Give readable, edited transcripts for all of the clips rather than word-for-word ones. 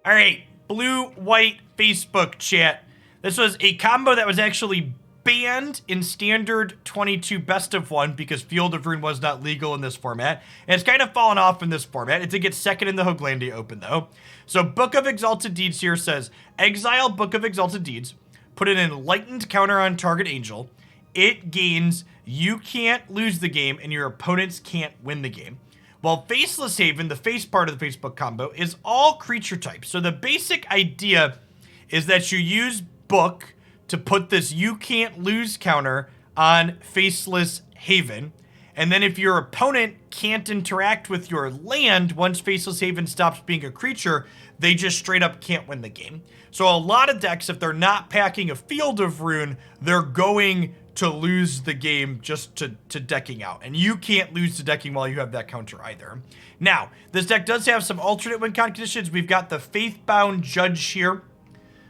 All right, blue-white Facebook chat. This was a combo that was actually banned in Standard 22 Best of 1 because Field of Ruin was not legal in this format. And it's kind of fallen off in this format. It did get second in the Hoaglandia Open, though. So Book of Exalted Deeds here says, exile Book of Exalted Deeds, put an enlightened counter on target angel. It gains, you can't lose the game, and your opponents can't win the game. While Faceless Haven, the face part of the Facebook combo, is all creature types. So the basic idea is that you use Book to put this you can't lose counter on Faceless Haven. And then if your opponent can't interact with your land once Faceless Haven stops being a creature, they just straight up can't win the game. So a lot of decks, if they're not packing a Field of Ruin, they're going to lose the game just to decking out. And you can't lose to decking while you have that counter either. Now, this deck does have some alternate win con conditions. We've got the Faithbound Judge here,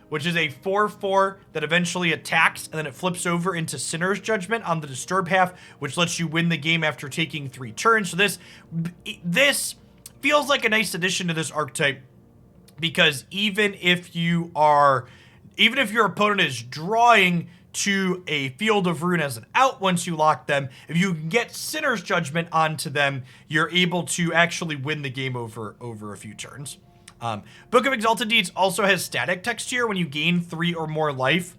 which is a 4/4 that eventually attacks, and then it flips over into Sinner's Judgment on the disturb half, which lets you win the game after taking 3 turns. So this feels like a nice addition to this archetype, because even if your opponent is drawing to a Field of Ruin as an out once you lock them, if you can get Sinner's Judgment onto them, you're able to actually win the game over a few turns. Book of Exalted Deeds also has static text here. When you gain 3 or more life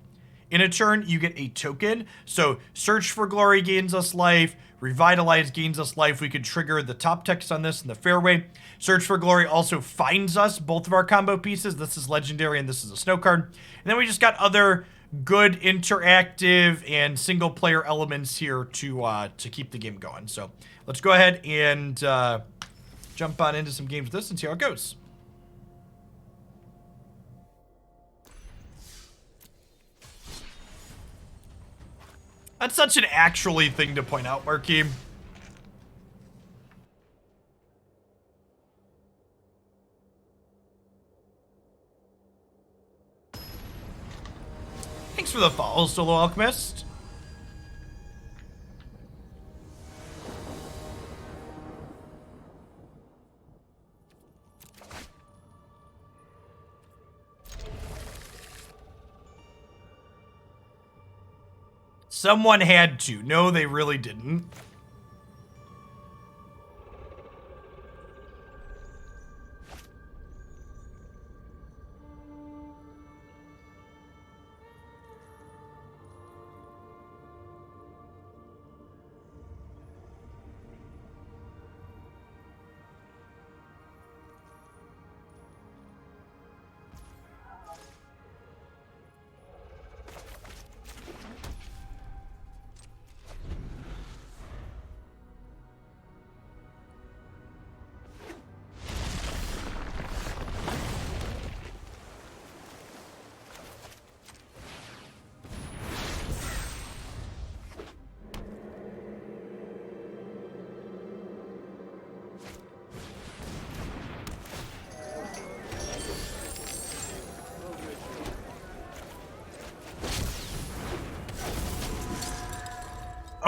in a turn, you get a token. So Search for Glory gains us life, Revitalize gains us life. We could trigger the top text on this in the fairway. Search for Glory also finds us both of our combo pieces. This is legendary and this is a snow card. And then we just got other good interactive and single player elements here to keep the game going. So let's go ahead and jump on into some games with this and see how it goes. That's such an actually thing to point out, Marky. Thanks for the follow, Solo Alchemist. Someone had to. No, they really didn't.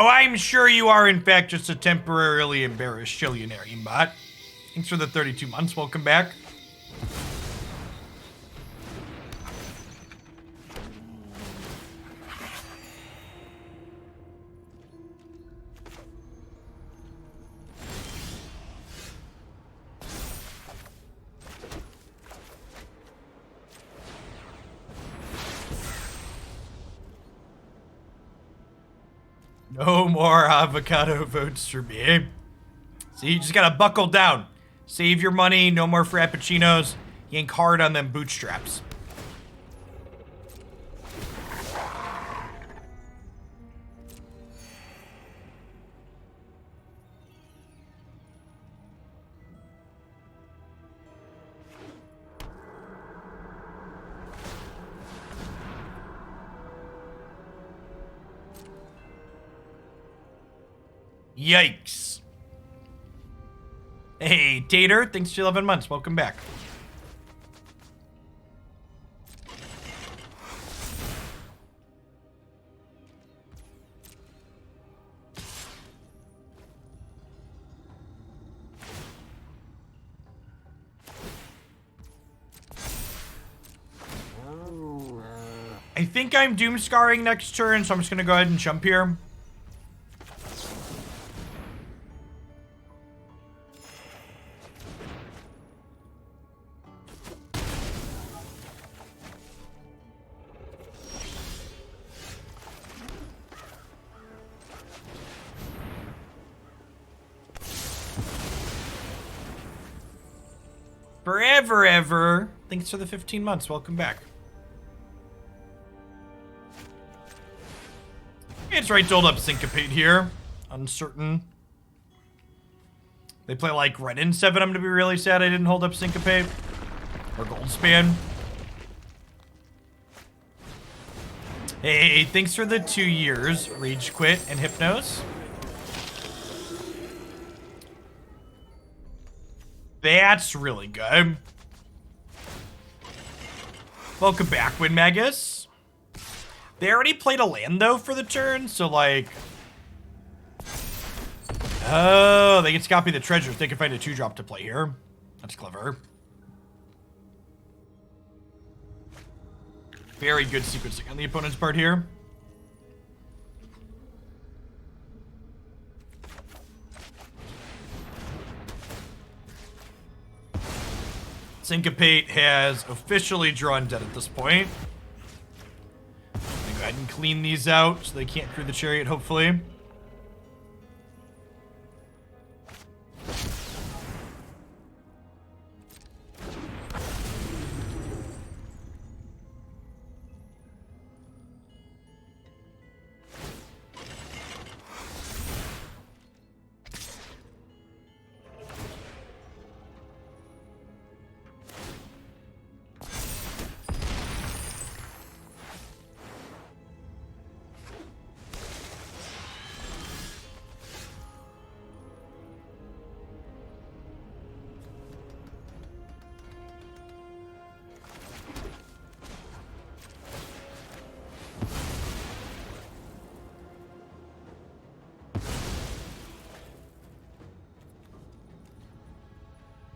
Oh, I'm sure you are, in fact, just a temporarily embarrassed Shillionary bot. Thanks for the 32 months. Welcome back. No more avocado votes for me. See, you just gotta buckle down. Save your money, no more frappuccinos. Yank hard on them bootstraps. Yikes. Hey, Tater, thanks for 11 months. Welcome back. I think I'm Doomskaring next turn, so I'm just gonna go ahead and jump here. Forever, ever. Thanks for the 15 months. Welcome back. It's right to hold up Syncopate here. Uncertain. They play like Reidane 7. I'm gonna be really sad I didn't hold up Syncopate. Or Goldspan. Hey, thanks for the 2 years. Rage Quit and Hypnose. That's really good. Welcome back, Win Magus. They already played a land, though, for the turn, so, like... Oh, they can copy the treasures. They can find a 2-drop to play here. That's clever. Very good sequencing on the opponent's part here. Syncopate has officially drawn dead at this point. I'm gonna go ahead and clean these out so they can't crew the chariot, hopefully.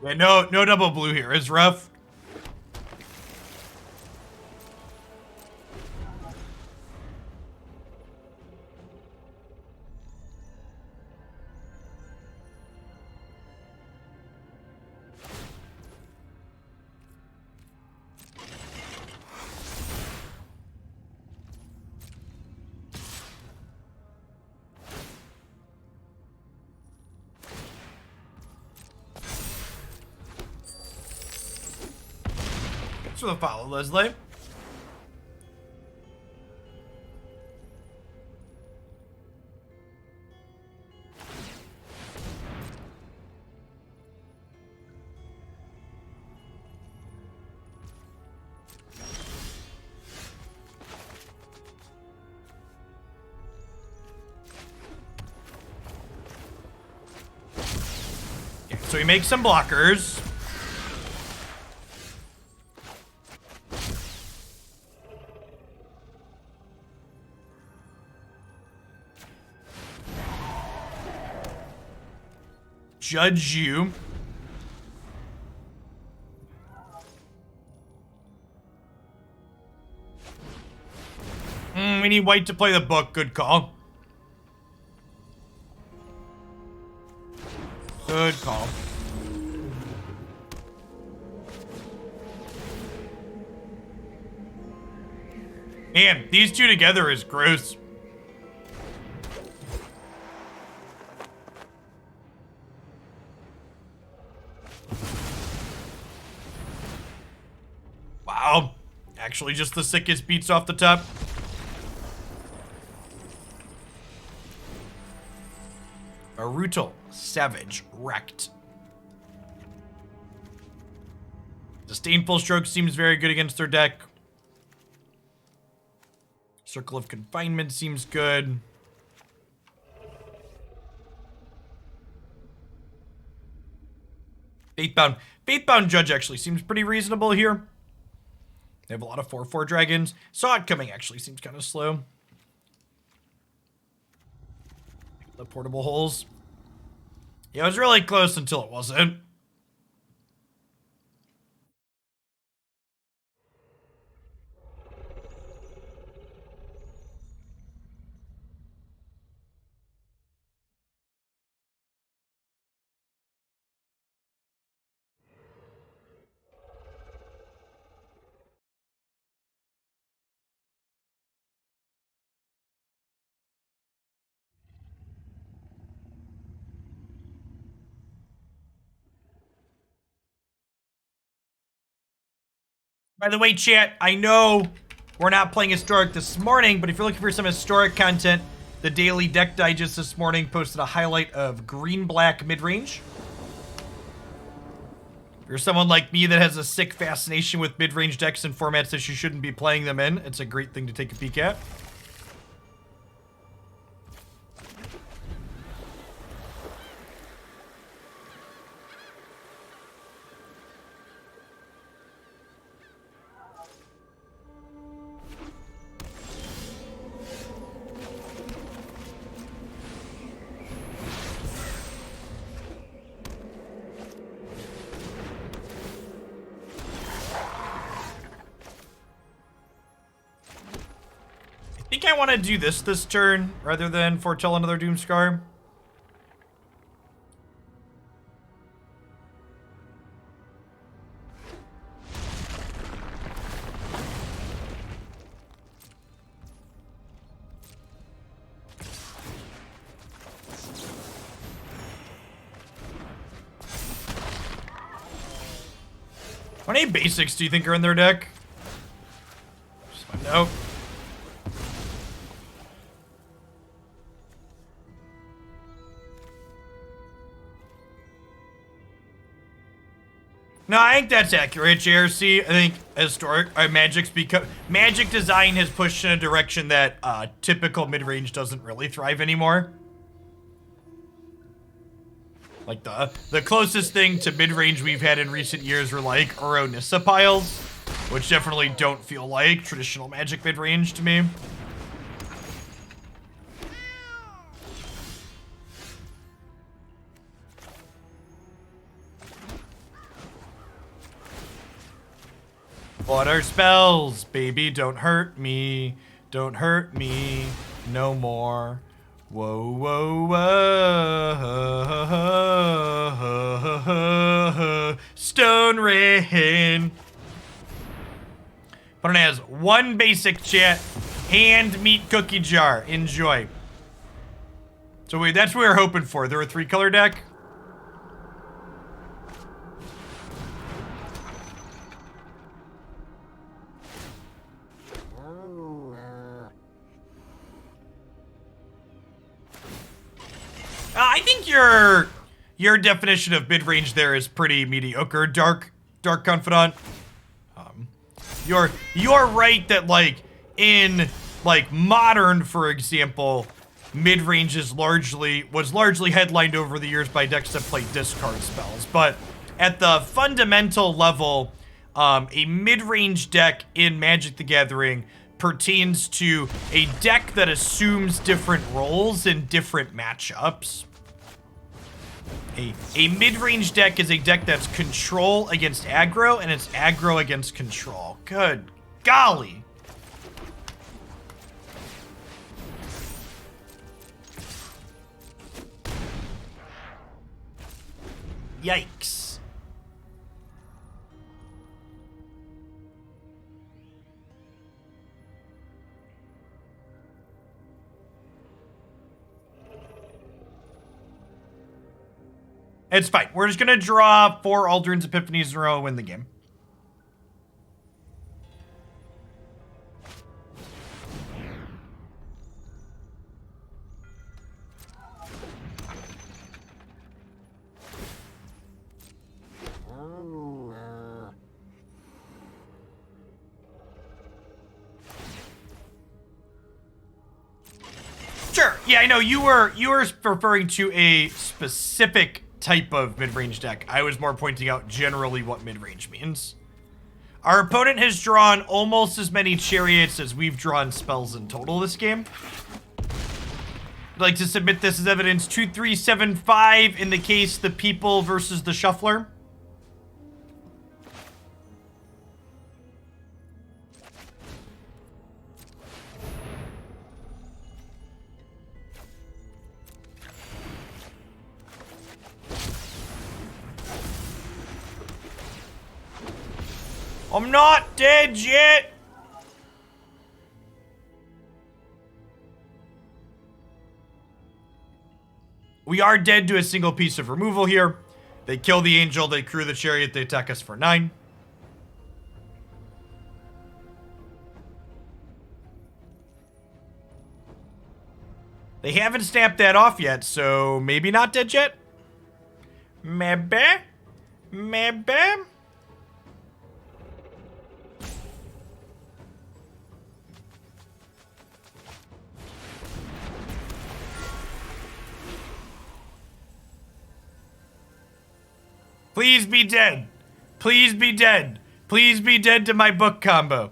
Yeah, no double blue here. It's rough. For the follow, Leslie. Okay, so we make some blockers. Judge you. We need white to play the book. Good call. Good call. Man, these two together is gross. Wow. Actually, just the sickest beats off the top. Brutal, Savage, Wrecked. Disdainful Stroke seems very good against their deck. Circle of Confinement seems good. Faithbound Judge actually seems pretty reasonable here. They have a lot of 4/4 dragons. Saw it coming actually seems kind of slow. The portable holes. Yeah, it was really close until it wasn't. By the way, chat, I know we're not playing Historic this morning, but if you're looking for some Historic content, the Daily Deck Digest this morning posted a highlight of green-black mid-range. If you're someone like me that has a sick fascination with mid-range decks and formats that you shouldn't be playing them in, it's a great thing to take a peek at. I think I want to do this turn rather than foretell another Doomskar. How many basics do you think are in their deck? Just find out. No, I think that's accurate, JRC. I think Magic design has pushed in a direction that typical mid-range doesn't really thrive anymore. Like the closest thing to mid-range we've had in recent years were like Uro-Nissa piles, which definitely don't feel like traditional Magic mid-range to me. Water spells, baby, don't hurt me. Don't hurt me no more. Whoa, whoa, whoa. Stone Rain. Opponent has one basic, chat. Hand meat cookie jar. Enjoy. So wait, that's what we were hoping for. There were 3-color deck. I think your definition of mid-range there is pretty mediocre. Dark Confidant. You're right that like in like Modern, for example, mid-range was largely headlined over the years by decks that play discard spells. But at the fundamental level, a mid-range deck in Magic the Gathering pertains to a deck that assumes different roles in different matchups. A mid-range deck is a deck that's control against aggro, and it's aggro against control. Good golly. Yikes. It's fine. We're just gonna draw 4 Alrund's Epiphanies in a row and win the game. Sure. Yeah, I know you were referring to a specific type of mid-range deck. I was more pointing out generally what mid-range means. Our opponent has drawn almost as many chariots as we've drawn spells in total this game. I'd like to submit this as evidence 2375 in the case the people versus the shuffler. I'm not dead yet! We are dead to a single piece of removal here. They kill the angel, they crew the chariot, they attack us for 9. They haven't snapped that off yet, so maybe not dead yet? Maybe? Maybe? Please be dead. Please be dead. Please be dead to my book combo.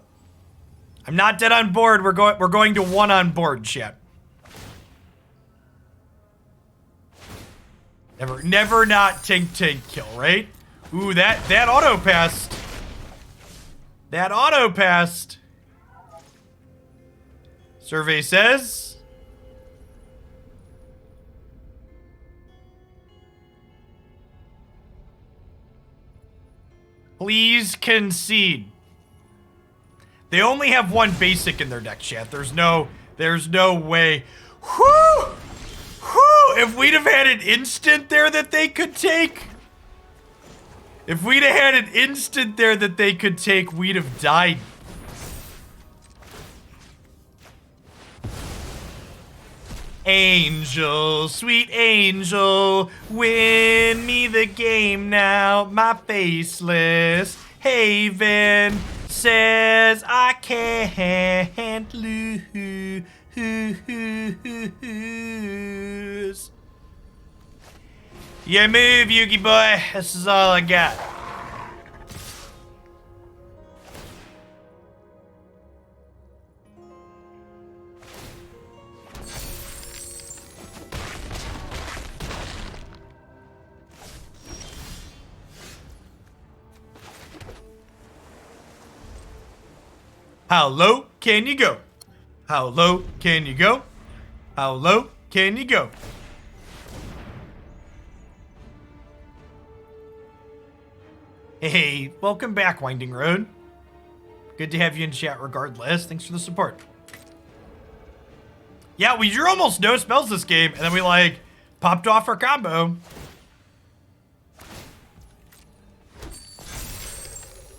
I'm not dead on board. We're going to 1 on board, chat. Never not Tink kill, right? Ooh, that auto passed. That auto passed. Survey says please concede. They only have 1 basic in their deck, chat. There's no way. Whew! Whew! If we'd have had an instant there that they could take. If we'd have had an instant there that they could take, we'd have died. Angel, sweet angel, win me the game now. My faceless haven says I can't lose. Yeah, move, Yugi boy. This is all I got. How low can you go? How low can you go? How low can you go? Hey, welcome back, Winding Road. Good to have you in chat regardless. Thanks for the support. Yeah, we drew almost no spells this game, and then we, like, popped off our combo.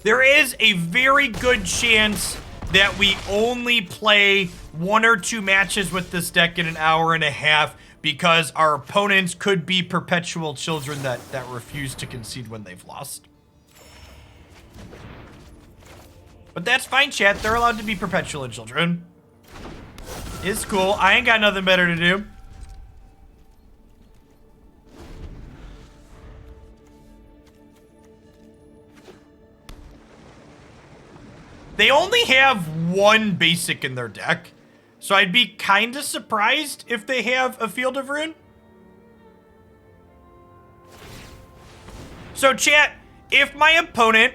There is a very good chance that we only play 1 or 2 matches with this deck in an hour and a half because our opponents could be perpetual children that refuse to concede when they've lost. But that's fine, chat. They're allowed to be perpetual children. It's cool. I ain't got nothing better to do. They only have 1 basic in their deck, so I'd be kind of surprised if they have a Field of Ruin. So chat, if my opponent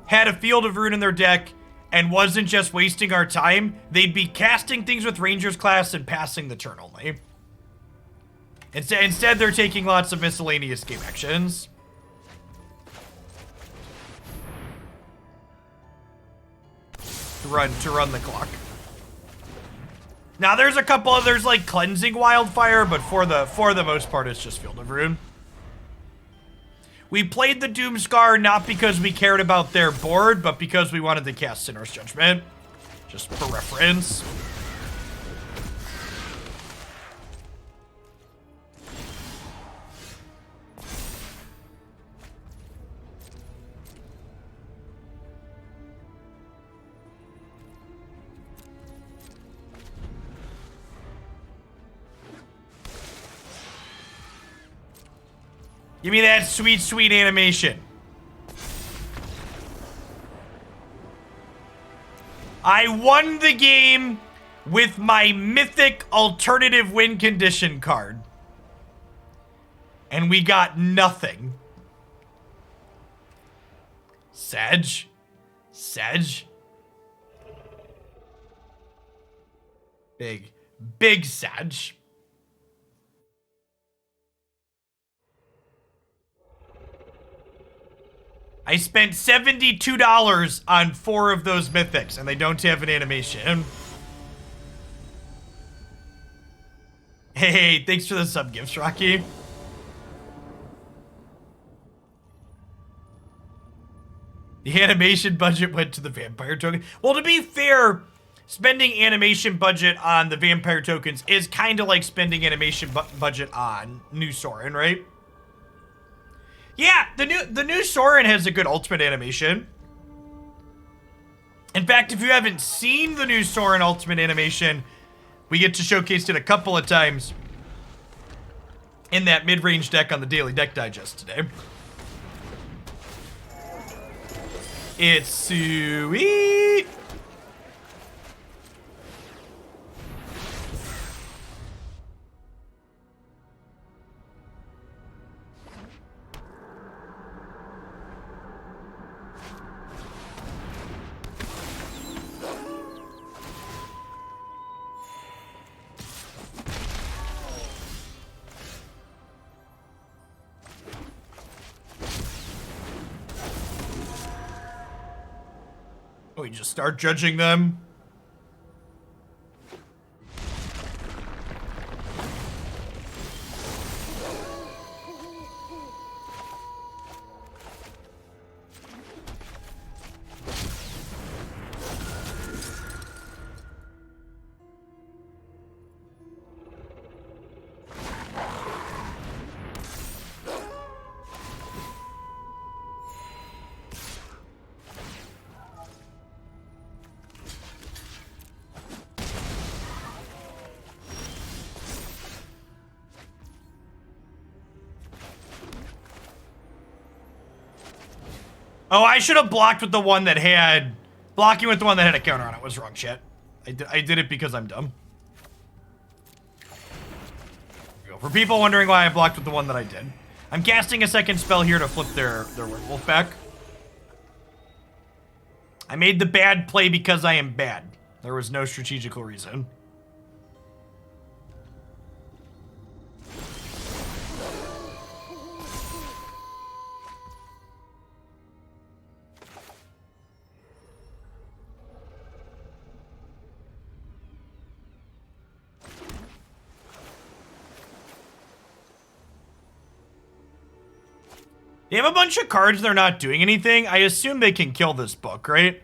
had a Field of Ruin in their deck and wasn't just wasting our time, they'd be casting things with Ranger's class and passing the turn only. Instead, they're taking lots of miscellaneous game actions. To run the clock. Now there's a couple others like Cleansing Wildfire, but for the most part it's just Field of Ruin. We played the Doomskar not because we cared about their board, but because we wanted to cast Sinner's Judgment. Just for reference. Give me that sweet, sweet animation. I won the game with my mythic alternative win condition card. And we got nothing. Sedge? Sedge? Big Sedge. I spent $72 on 4 of those mythics, and they don't have an animation. Hey, thanks for the sub gifts, Rocky. The animation budget went to the vampire token. Well, to be fair, spending animation budget on the vampire tokens is kind of like spending animation budget on new Sorin, right? Yeah, the new Sorin has a good ultimate animation. In fact, if you haven't seen the new Sorin ultimate animation, we get to showcase it a couple of times in that mid-range deck on the Daily Deck Digest today. It's sweet. We just start judging them. Oh, I should have blocked with the one that had... Blocking with the one that had a counter on it was wrong shit. I did it because I'm dumb. For people wondering why I blocked with the one that I did. I'm casting a second spell here to flip their werewolf back. I made the bad play because I am bad. There was no strategical reason. They have a bunch of cards, they're not doing anything. I assume they can kill this book, right?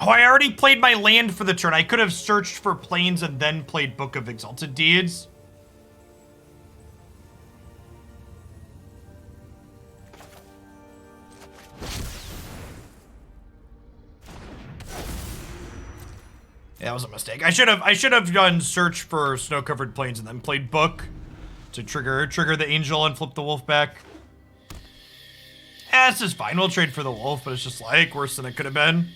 Oh, I already played my land for the turn. I could have searched for planes and then played Book of Exalted Deeds. Yeah, that was a mistake. I should have done search for snow-covered plains and then played Book to trigger the angel and flip the wolf back. This is fine. We'll trade for the wolf, but it's just like worse than it could have been.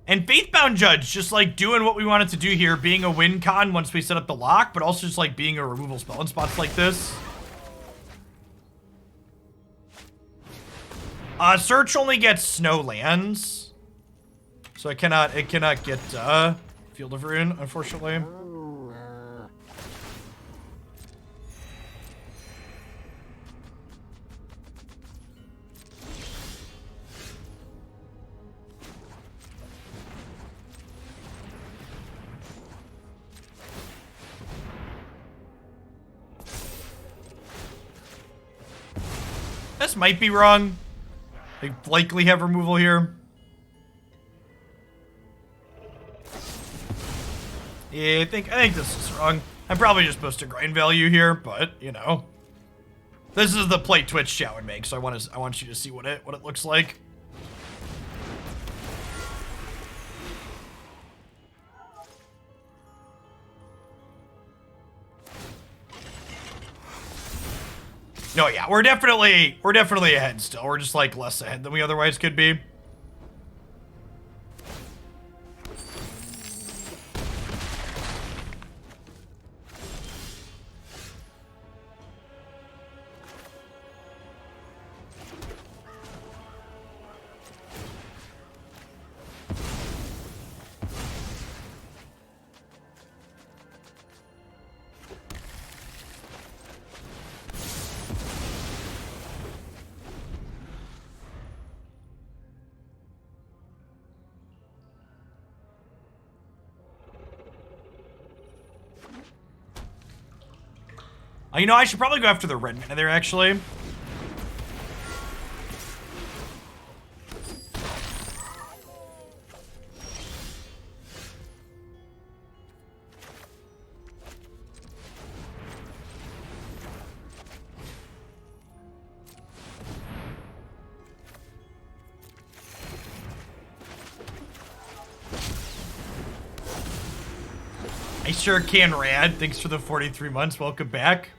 And Faithbound Judge, just like doing what we wanted to do here, being a win con once we set up the lock, but also just like being a removal spell in spots like this. Search only gets snow lands. So it cannot get Field of Ruin, unfortunately. This might be wrong. They likely have removal here. Yeah, I think this is wrong. I'm probably just supposed to grind value here, but you know, this is the play Twitch chat would make, so I want you to see what it looks like. No, yeah, we're definitely ahead still. We're just like less ahead than we otherwise could be. You know, I should probably go after the red mana there, actually. I sure can, Rad. Thanks for the 43 months. Welcome back.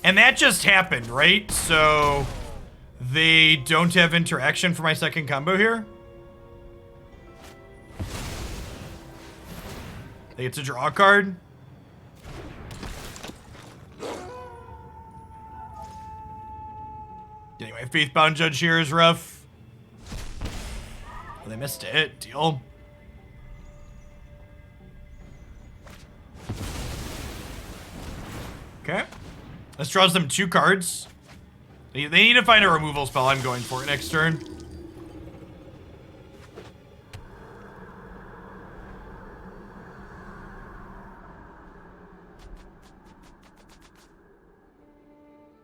And that just happened, right? So they don't have interaction for my second combo here. They get to draw a card. Anyway, Faithbound Judge here is rough. Well, they missed it. Deal. Okay. This draws them 2 cards. They need to find a removal spell. I'm going for it next turn.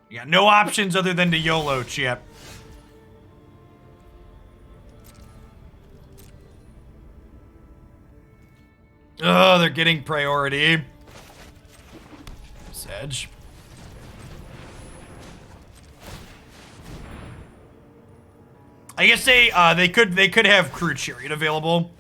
You got no options other than to YOLO, chip. Oh, they're getting priority. Sedge. I guess they could have Crew Chariot available.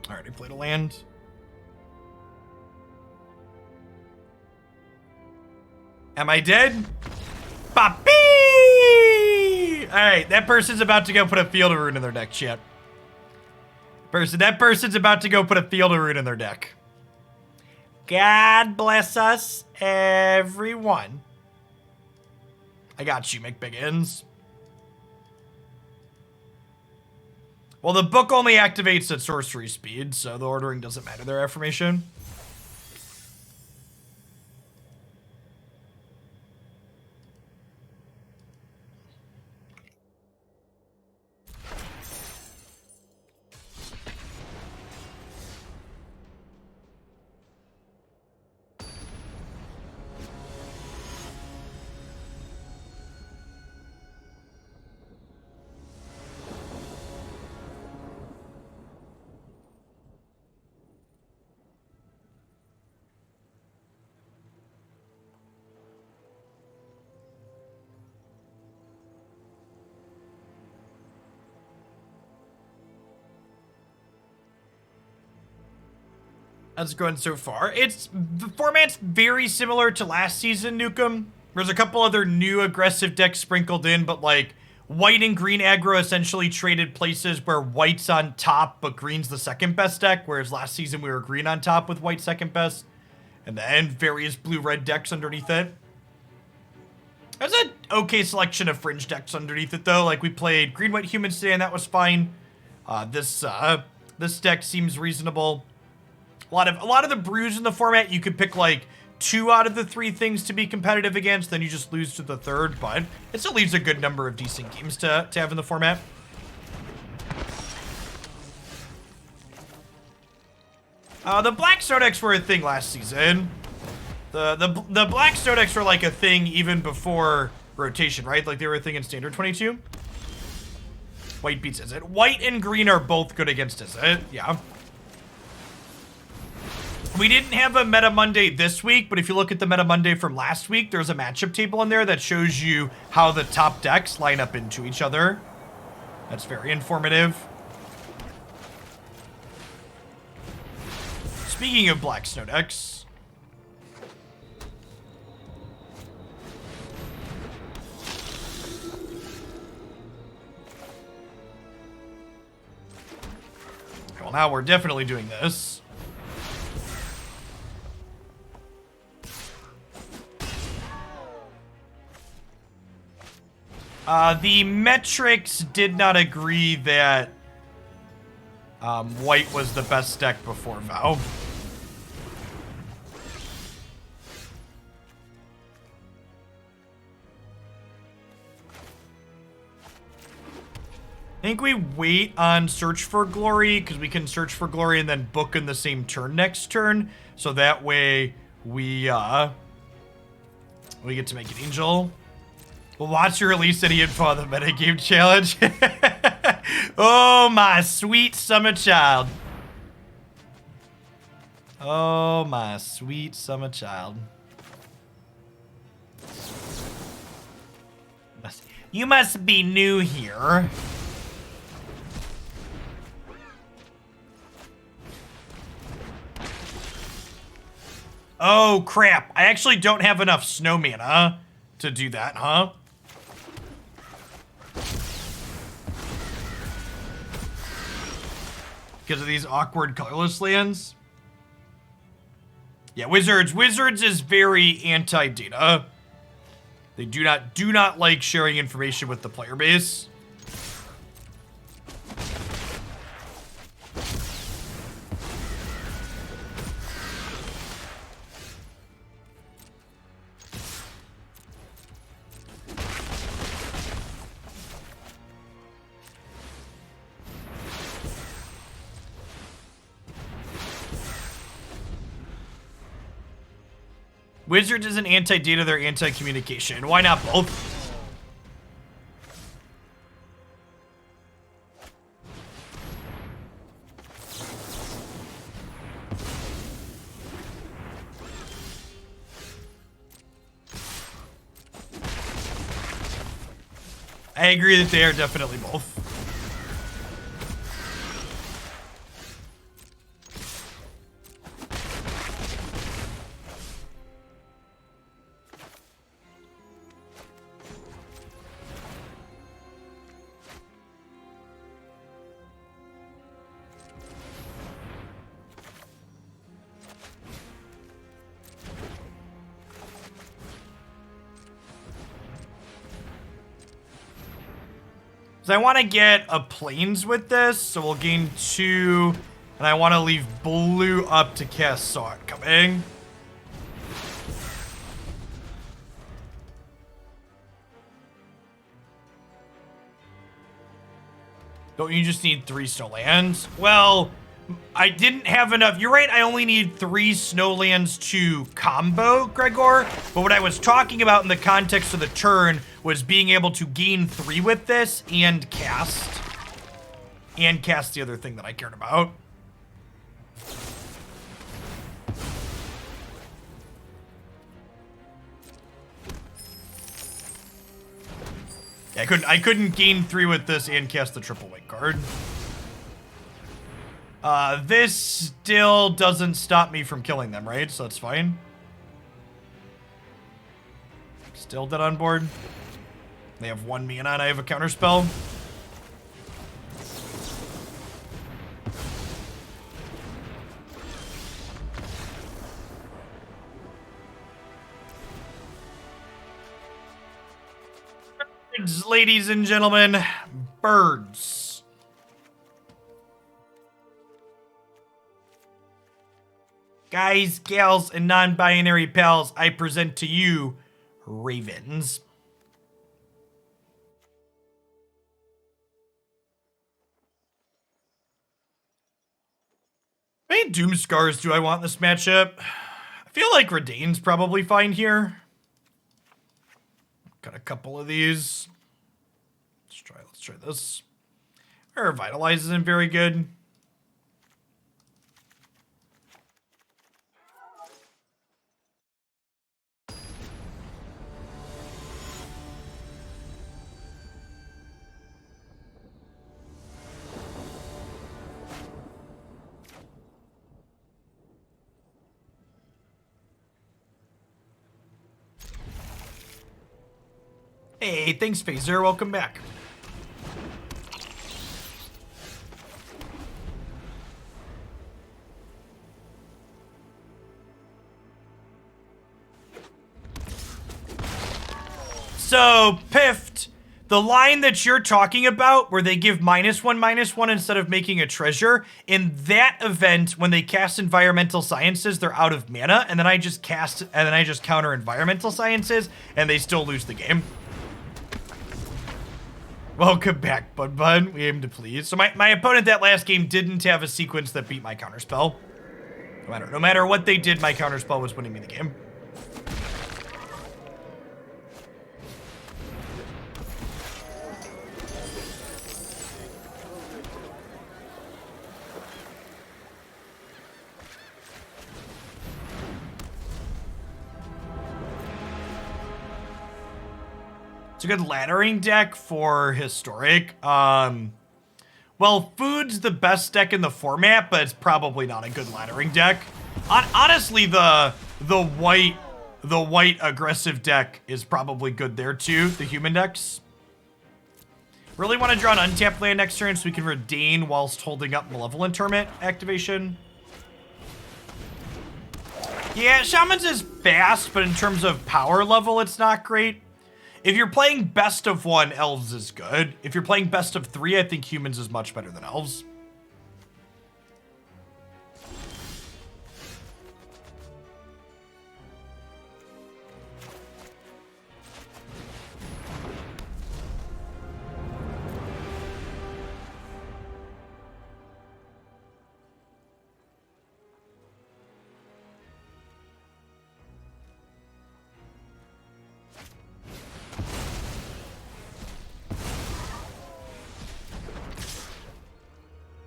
Already played a land. Am I dead? Papi! Alright, that person's about to go put a Field of Ruin in their deck, chat. That person's about to go put a Field of Ruin in their deck. God bless us, everyone. I got you, McBiggins. Well, the book only activates at sorcery speed, so the ordering doesn't matter their affirmation. How's it going so far? The format's very similar to last season, Nukem. There's a couple other new aggressive decks sprinkled in, but like white and green aggro essentially traded places where white's on top, but green's the second best deck, whereas last season we were green on top with white second best, and then various blue-red decks underneath it. There's an okay selection of fringe decks underneath it, though. Like, we played green-white humans today, and that was fine. This deck seems reasonable. A lot of the brews in the format, you could pick like 2 out of the 3 things to be competitive against, then you just lose to the third, but it still leaves a good number of decent games to have in the format. The black snow decks were a thing last season. The black snow decks were like a thing even before rotation, right? Like they were a thing in Standard 22. White beats Izzet. White and green are both good against Izzet, yeah. We didn't have a Meta Monday this week, but if you look at the Meta Monday from last week, there's a matchup table in there that shows you how the top decks line up into each other. That's very informative. Speaking of black snow decks, well, now we're definitely doing this. The metrics did not agree that white was the best deck before Vow. I think we wait on Search for Glory, because we can Search for Glory and then book in the same turn next turn. So that way we get to make an Angel. We'll watch you release any info on the metagame challenge. Oh, my sweet summer child. Oh, my sweet summer child. You must be new here. Oh, crap. I actually don't have enough snow mana to do that, huh? Because of these awkward colorless lands? Yeah, Wizards. Wizards is very anti-data. They do not like sharing information with the player base. Wizards isn't anti-data, they're anti-communication. Why not both? I agree that they are definitely both. I want to get a plains with this, so we'll gain 2, and I want to leave blue up to cast Saw It Coming. Don't you just need 3 snow lands? Well, I didn't have enough. You're right, I only need 3 snow lands to combo, Gregor. But what I was talking about in the context of the turn was being able to gain 3 with this and cast the other thing that I cared about. Yeah, I couldn't gain 3 with this and cast the triple white card. This still doesn't stop me from killing them, right? So that's fine. Still dead on board. They have 1 mana and I have a counterspell. Birds, ladies and gentlemen. Birds. Guys, gals, and non-binary pals, I present to you ravens. How many Doomskars do I want in this matchup? I feel like Reidane's probably fine here. Got a couple of these. Let's try this. Revitalize isn't very good. Hey, thanks, Phaser. Welcome back. So, Pift, the line that you're talking about where they give -1/-1 instead of making a treasure, in that event, when they cast Environmental Sciences, they're out of mana, and then I just counter Environmental Sciences, and they still lose the game. Welcome back, Bud. We aim to please. So my opponent that last game didn't have a sequence that beat my counterspell. No matter what they did, my counterspell was winning me the game. It's a good laddering deck for Historic. Well, Food's the best deck in the format, but it's probably not a good laddering deck. Honestly, the white aggressive deck is probably good there too, the human decks. Really want to draw an untapped land next turn so we can Reidane whilst holding up Malevolent Hermit activation. Yeah, Shamans is fast, but in terms of power level, it's not great. If you're playing best of 1, Elves is good. If you're playing best of 3, I think Humans is much better than Elves.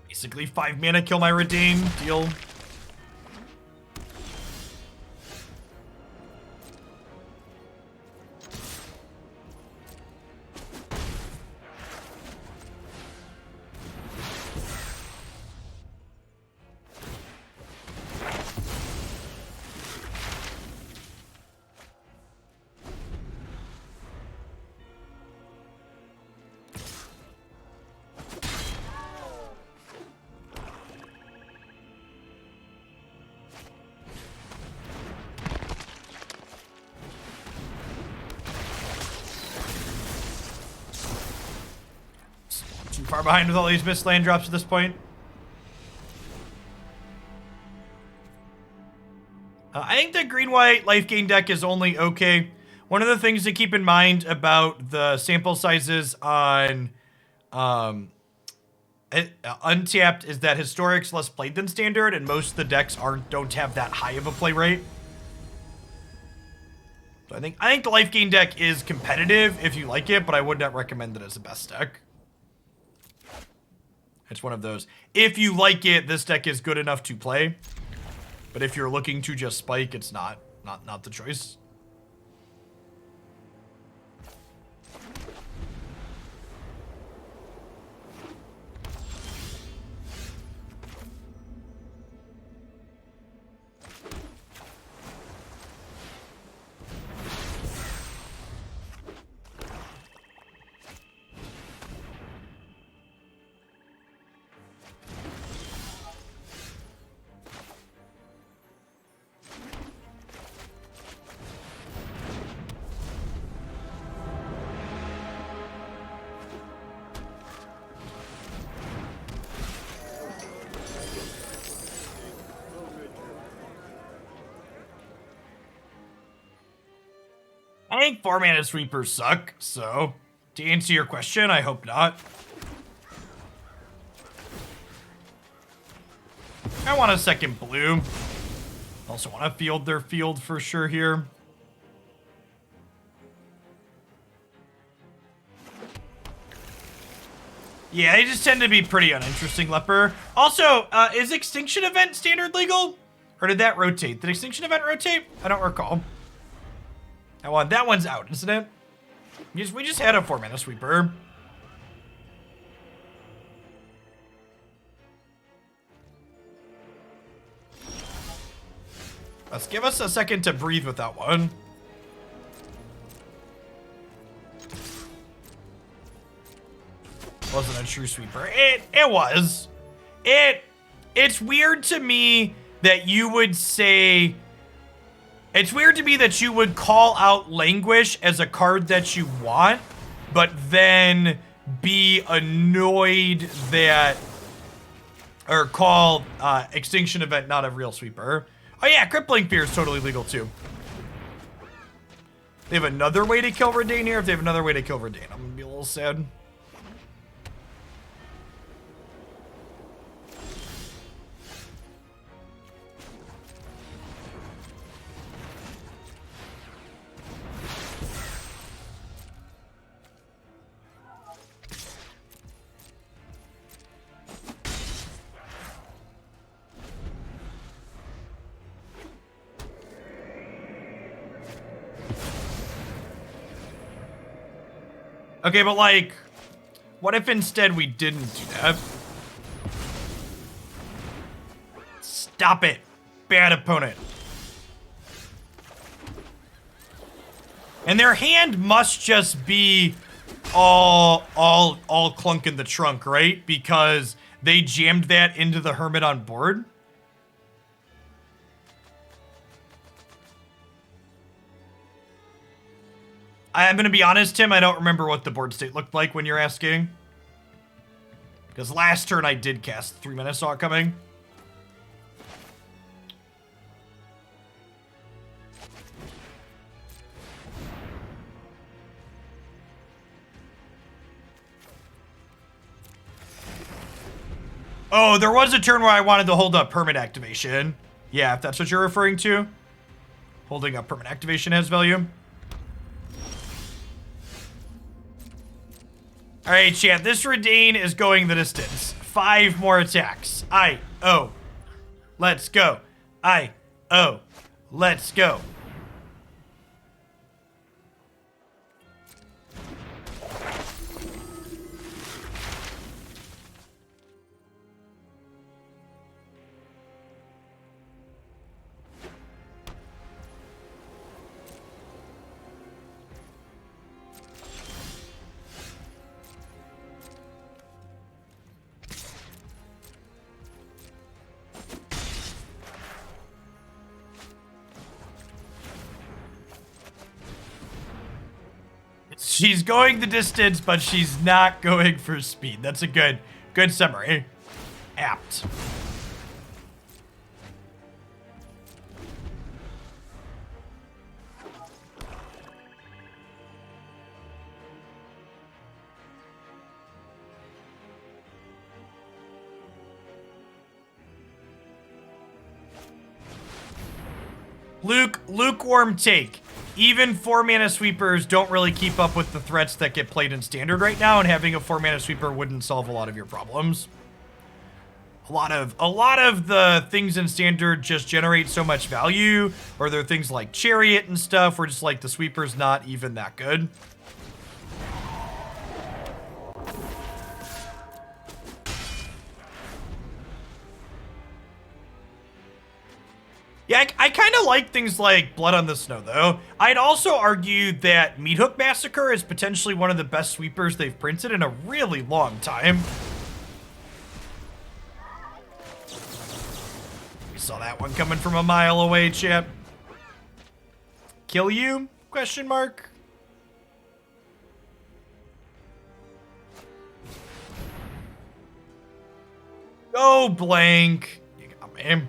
Basically 5 mana, kill my Reidane, deal. Far behind with all these missed land drops at this point. I think the green-white life gain deck is only okay. One of the things to keep in mind about the sample sizes on Untapped is that Historic's less played than Standard, and most of the decks don't have that high of a play rate. So I think the life gain deck is competitive if you like it, but I would not recommend it as the best deck. It's one of those. If you like it, this deck is good enough to play. But if you're looking to just spike, it's not the choice. I think 4-mana sweepers suck, so to answer your question, I hope not. I want a second blue. Also want to field their field for sure here. Yeah, they just tend to be pretty uninteresting, Leper. Also, is Extinction Event Standard legal? Or did that rotate? Did Extinction Event rotate? I don't recall. That one's out, isn't it? We just had a 4-mana sweeper. Let's give us a second to breathe with that one. Wasn't a true sweeper. It was. It's weird to me that you would say It's weird to me that you would call out Languish as a card that you want, but then be annoyed that, or call Extinction Event not a real sweeper. Oh yeah, Crippling Fear is totally legal too. They have another way to kill Reidane here. If they have another way to kill Reidane, I'm gonna be a little sad. Okay, but like, what if instead we didn't do that? Stop it. Bad opponent. And their hand must just be all clunk in the trunk, right? Because they jammed that into the Hermit on board. I'm going to be honest, Tim, I don't remember what the board state looked like when you're asking. Because last turn I did cast 3 mana, saw it coming. Oh, there was a turn where I wanted to hold up permanent activation. Yeah, if that's what you're referring to. Holding up permanent activation has value. Alright, chat, this Reidane is going the distance. 5 more attacks. Let's go. Let's go. She's going the distance, but she's not going for speed. That's a good summary. Apt. Lukewarm take. Even 4-mana sweepers don't really keep up with the threats that get played in Standard right now, and having a 4-mana sweeper wouldn't solve a lot of your problems. A lot of the things in Standard just generate so much value, or there are things like Chariot and stuff, where just like the sweeper's not even that good. Yeah, I kind of like things like Blood on the Snow, though. I'd also argue that Meathook Massacre is potentially one of the best sweepers they've printed in a really long time. We saw that one coming from a mile away, chat. Kill you? Question mark. Go blank. You got me.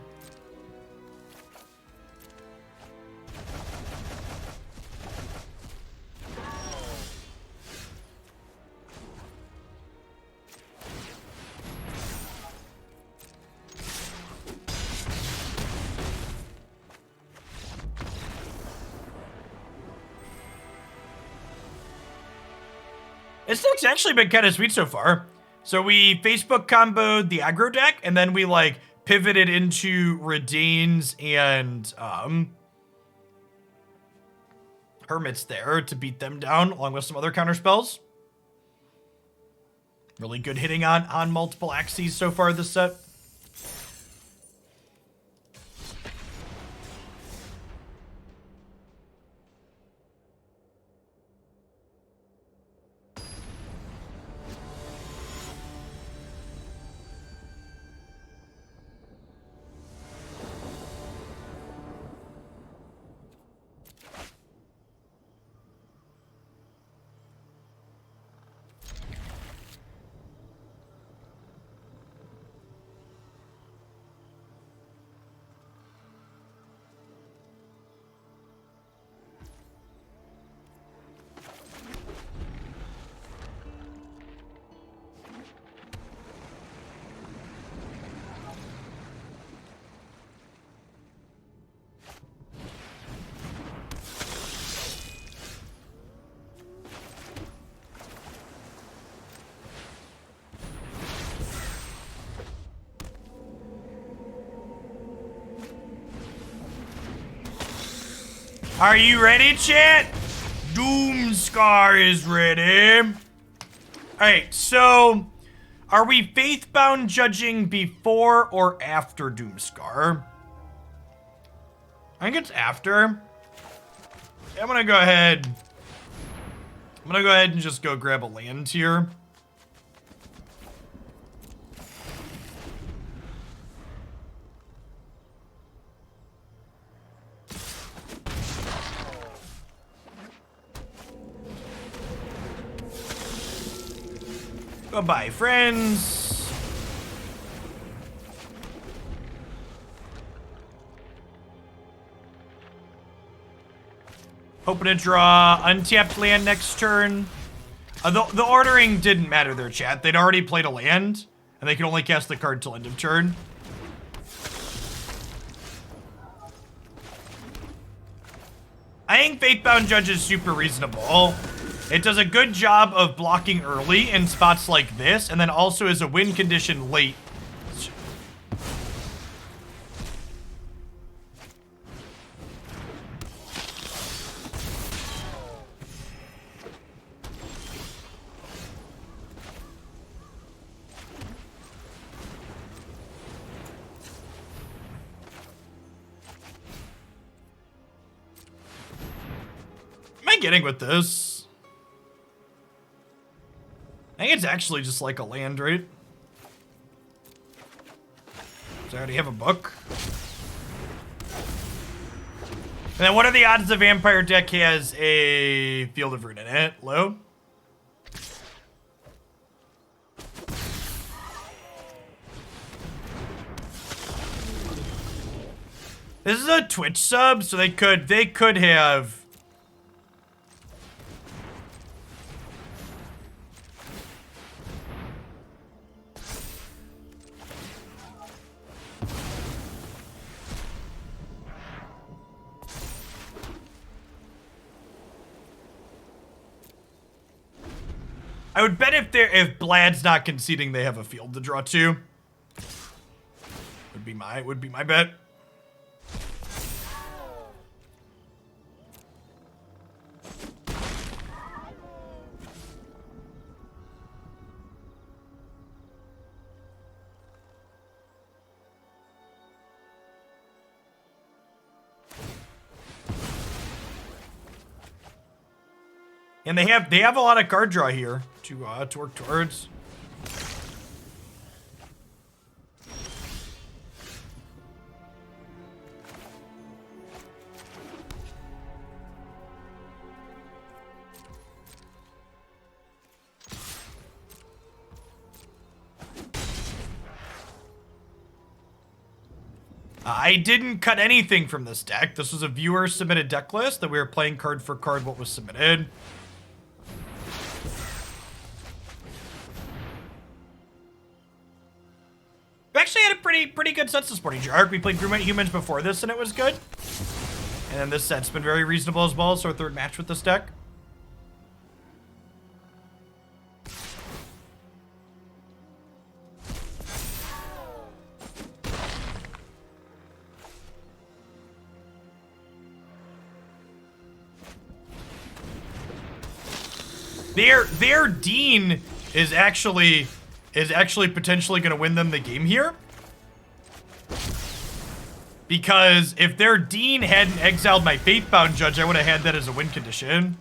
This deck's actually been kind of sweet so far. So we Facebook comboed the aggro deck, and then we like pivoted into Reidanes and Hermits there to beat them down, along with some other counter spells. Really good hitting on multiple axes so far this set. Are you ready, chat? Doomskar is ready. Alright, so are we Faithbound judging before or after Doomskar? I think it's after. I'm gonna go ahead and just go grab a land here. Goodbye, friends. Hoping to draw untapped land next turn. The ordering didn't matter there, chat. They'd already played a land, and they could only cast the card till end of turn. I think Faithbound Judge is super reasonable. It does a good job of blocking early in spots like this, and then also is a win condition late. Am I getting with this? I think it's actually just like a land, right? Does I already have a book? And then what are the odds the vampire deck has a Field of Ruin in it? Low? This is a Twitch sub, so they could have... I would bet if Blad's not conceding, they have a field to draw to. Would be my bet. And they have a lot of card draw here to work towards. I didn't cut anything from this deck. This was a viewer submitted deck list that we were playing card for card what was submitted. We actually had a pretty good sets this morning, Jark. We played Brewmate Humans before this, and it was good. And then this set's been very reasonable as well, so our third match with this deck. Their Dean is actually potentially going to win them the game here. Because if their Dean hadn't exiled my Faithbound Judge, I would have had that as a win condition.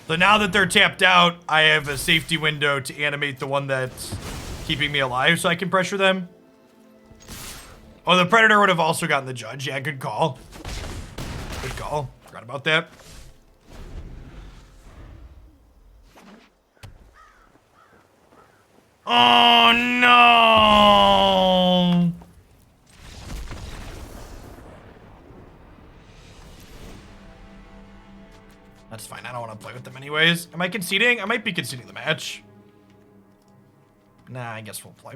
So now that they're tapped out, I have a safety window to animate the one that's keeping me alive so I can pressure them. Oh, the Predator would have also gotten the Judge. Yeah, good call. Good call. Forgot about that. Oh, no. anyways. Am I conceding? I might be conceding the match. Nah, I guess we'll play.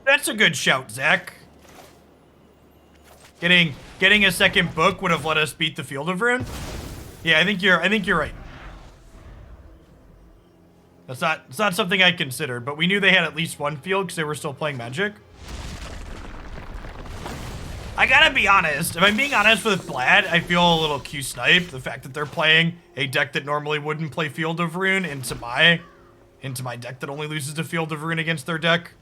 That's a good shout, Zach. Getting a second book would have let us beat the Field of Ruin. Yeah, I think you're right. That's not something I considered, but we knew they had at least one field because they were still playing Magic. I gotta be honest. If I'm being honest with Vlad, I feel a little Q-sniped. The fact that they're playing a deck that normally wouldn't play Field of Ruin into my deck that only loses to Field of Ruin against their deck.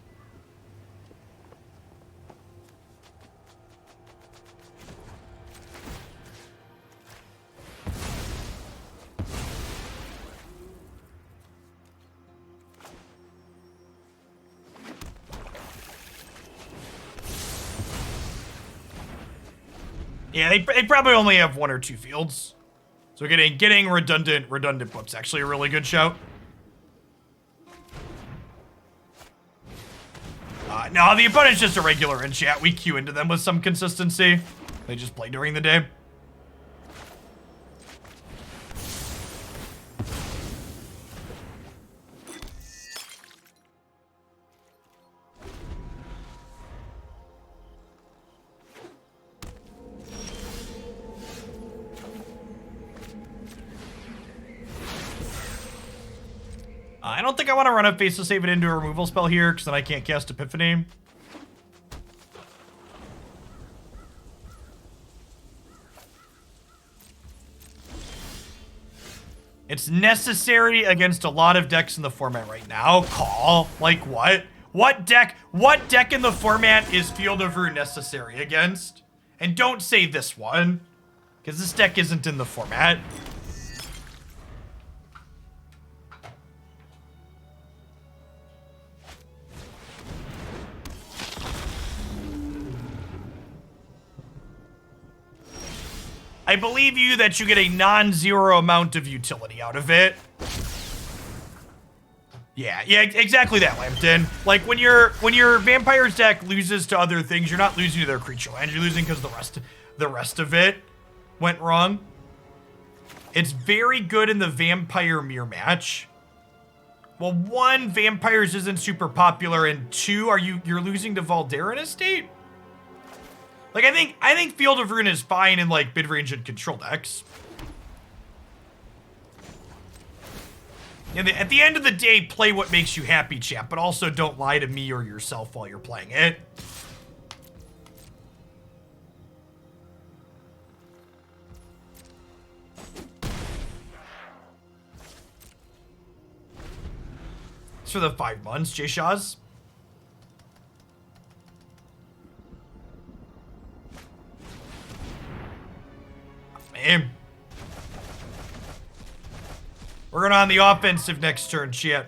Yeah, they probably only have one or two fields. So getting redundant books actually a really good shout. No, the opponent's just a regular in chat. We queue into them with some consistency. They just play during the day. I don't think I want to run a Faceless Haven into a removal spell here, because then I can't cast Epiphany. It's necessary against a lot of decks in the format right now. Call. Like what? What deck in the format is Field of Ruin necessary against? And don't say this one, because this deck isn't in the format. I believe you that you get a non-zero amount of utility out of it. Yeah, exactly that, Lambton. Like when your Vampire's deck loses to other things, you're not losing to their creature land. You're losing because the rest of it went wrong. It's very good in the Vampire mirror match. Well, one, Vampires isn't super popular, and two, you're losing to Valderan Estate? Like, I think Field of Ruin is fine in, like, mid-range and control decks. And at the end of the day, play what makes you happy, chat, but also don't lie to me or yourself while you're playing it. for the 5 months, Jay Shaw's. Man. We're going on the offensive next turn, shit.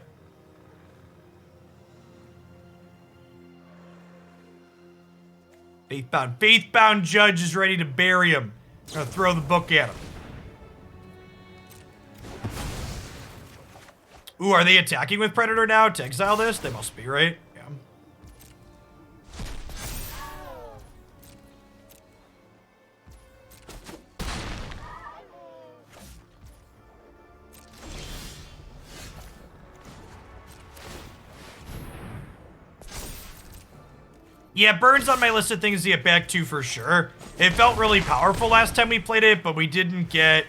Faithbound Judge is ready to bury him. I'm gonna throw the book at him. Ooh, are they attacking with Predator now to exile this? They must be, right? Yeah. Yeah, Burn's on my list of things to get back to for sure. It felt really powerful last time we played it, but we didn't get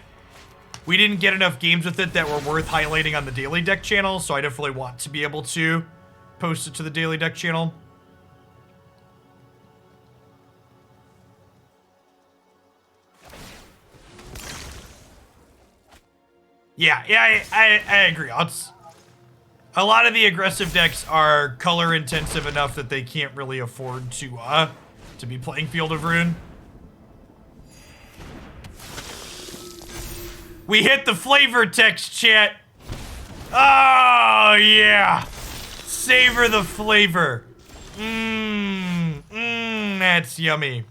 enough games with it that were worth highlighting on the Daily Deck channel, so I definitely want to be able to post it to the Daily Deck channel. Yeah, I agree. A lot of the aggressive decks are color intensive enough that they can't really afford to be playing Field of Ruin. We hit the flavor text, chat. Oh, yeah. Savor the flavor. That's yummy.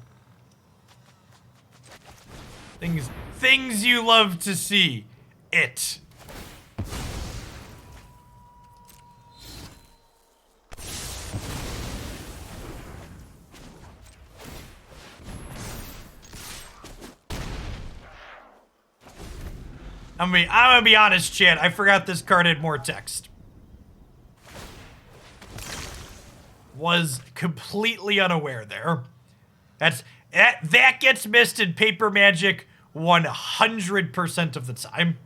Things you love to see. It. I'm gonna be honest, chat. I forgot this card had more text. Was completely unaware there. That gets missed in Paper Magic 100% of the time.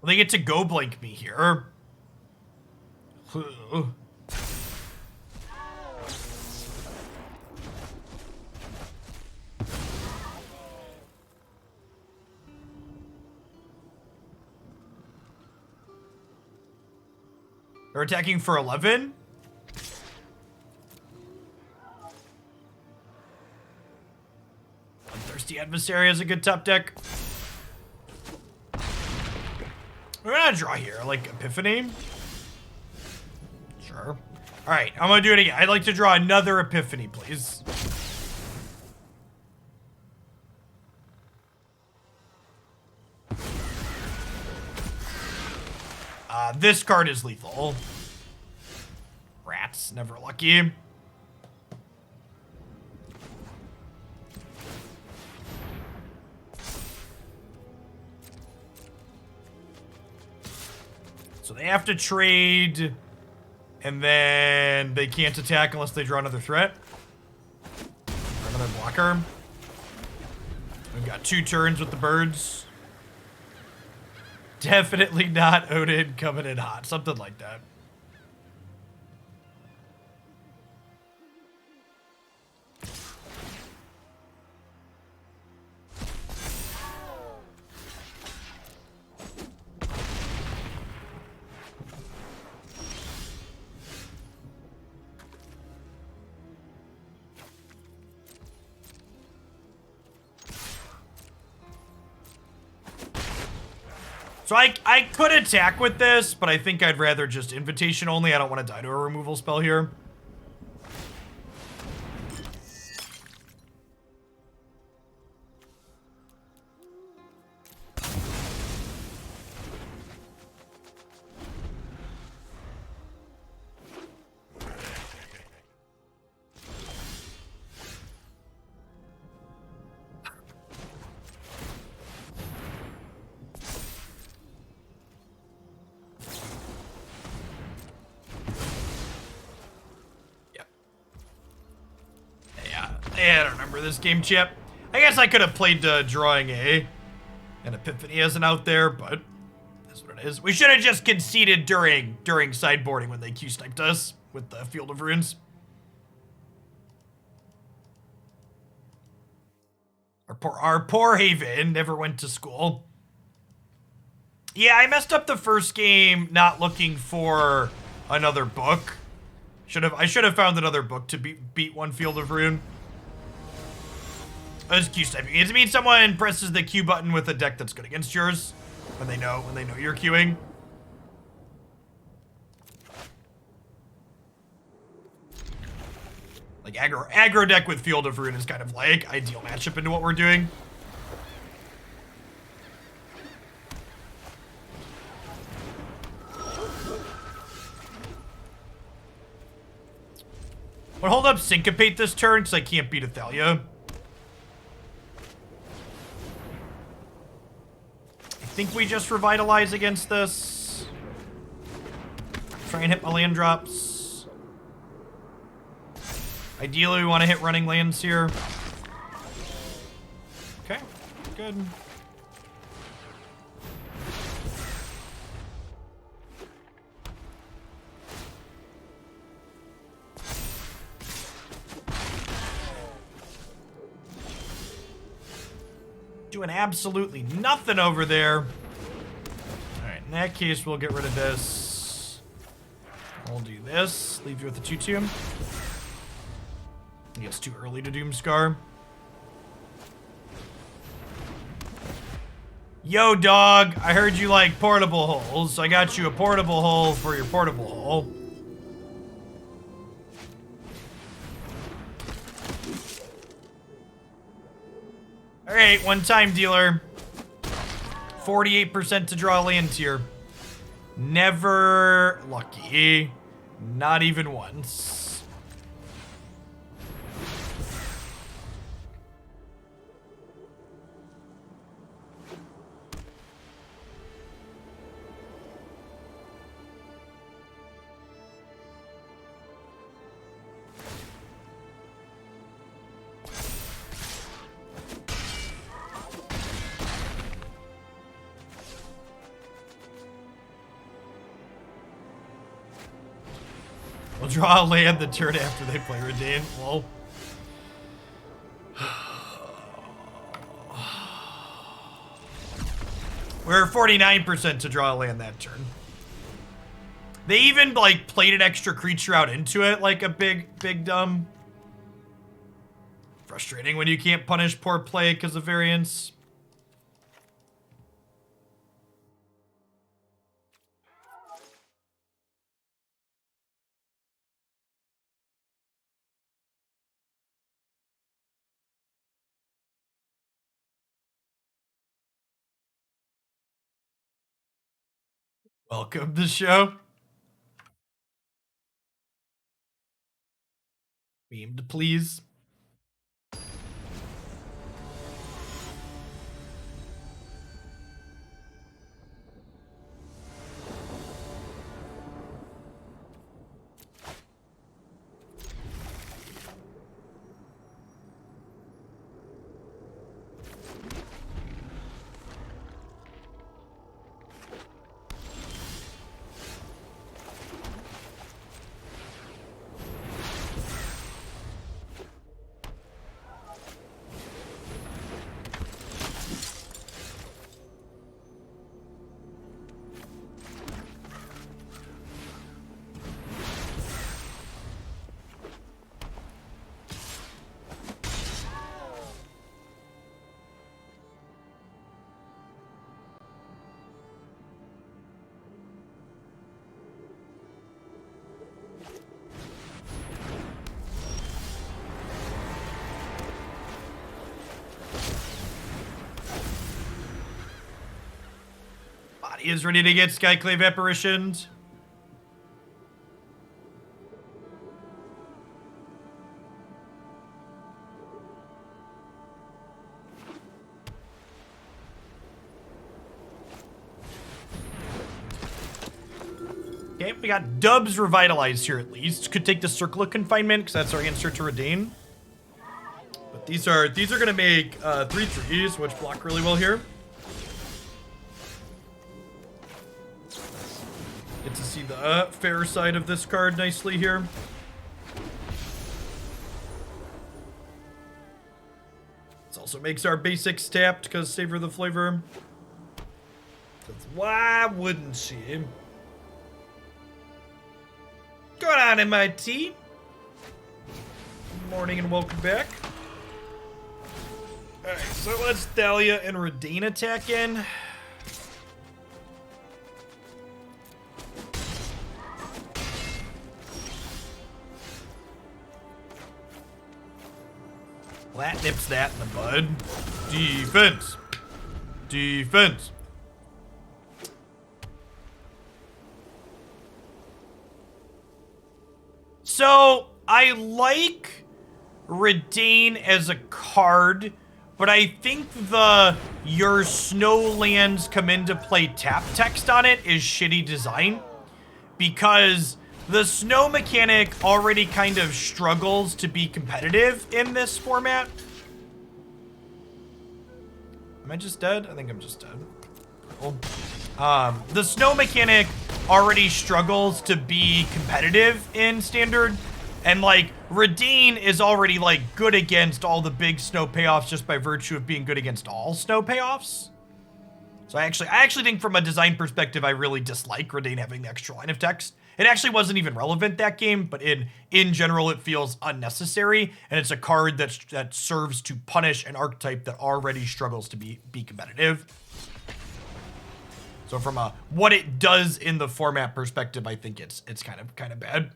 Well, they get to go blank me here. They're attacking for 11. Thirsty Adversary is a good top deck. We're gonna draw here, like Epiphany. Sure. Alright, I'm gonna do it again. I'd like to draw another Epiphany, please. This card is lethal. Rats, never lucky. So they have to trade, and then they can't attack unless they draw another threat. Or another blocker. We've got 2 turns with the birds. Definitely not Odin coming in hot. Something like that. So I could attack with this, but I think I'd rather just invitation only. I don't want to die to a removal spell here. I don't remember this game, Chip. I guess I could have played drawing an Epiphany as an out there, but that's what it is. We should have just conceded during sideboarding when they Q-sniped us with the Field of Runes. Our poor Haven never went to school. Yeah, I messed up the first game not looking for another book. I should have found another book to beat one Field of Rune. That's Q-sniping. It means someone presses the Q button with a deck that's good against yours when they know you're queuing. Like aggro deck with Field of Rune is kind of like ideal matchup into what we're doing. But hold up Syncopate this turn because I can't beat Athalia. I think we just Revitalize against this. Try and hit my land drops. Ideally, we want to hit running lands here. Okay, good. Doing absolutely nothing over there. All right, in that case, we'll get rid of this. We'll do this. Leave you with the 2-2. I think it's too early to Doomskar. Yo, dog. I heard you like portable holes. I got you a portable hole for your portable hole. All right, one-time dealer. 48% to draw lands here. Never lucky. Not even once. We'll draw a land the turn after they play Reidane. Well. We're 49% to draw a land that turn. They even, like, played an extra creature out into it, like a big dumb. Frustrating when you can't punish poor play because of variance. Welcome to the show. Beam to please. Body is ready to get Skyclave Apparitioned. Okay, we got Dubs Revitalized here at least. Could take the Circle of Confinement, because that's our answer to Reidane. These are gonna make 3/3s, which block really well here. Get to see the fair side of this card nicely here. This also makes our basics tapped because savor the flavor. That's why wouldn't she? Going on, MIT? Good morning and welcome back. Alright, so let's Thalia and Reidane attack in. Well, that nips that in the bud. Defense. Defense. So, I like Reidane as a card, but I think your snow lands come into play tap text on it is shitty design, because the snow mechanic already kind of struggles to be competitive in this format. Am I just dead? I think I'm just dead. Cool. The snow mechanic already struggles to be competitive in Standard, and like Reidane is already like good against all the big snow payoffs just by virtue of being good against all snow payoffs. So I actually think from a design perspective, I really dislike Reidane having the extra line of text. It actually wasn't even relevant that game, but in general, it feels unnecessary, and it's a card that serves to punish an archetype that already struggles to be competitive. So from a what it does in the format perspective, I think it's kind of bad.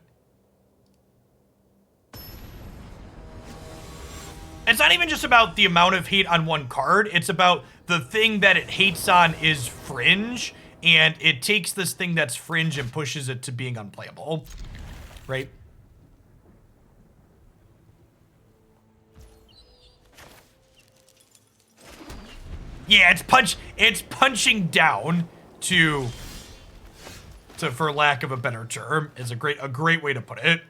It's not even just about the amount of hate on one card. It's about the thing that it hates on is fringe, and it takes this thing that's fringe and pushes it to being unplayable, right? Yeah, it's punching down to for lack of a better term, is a great way to put it.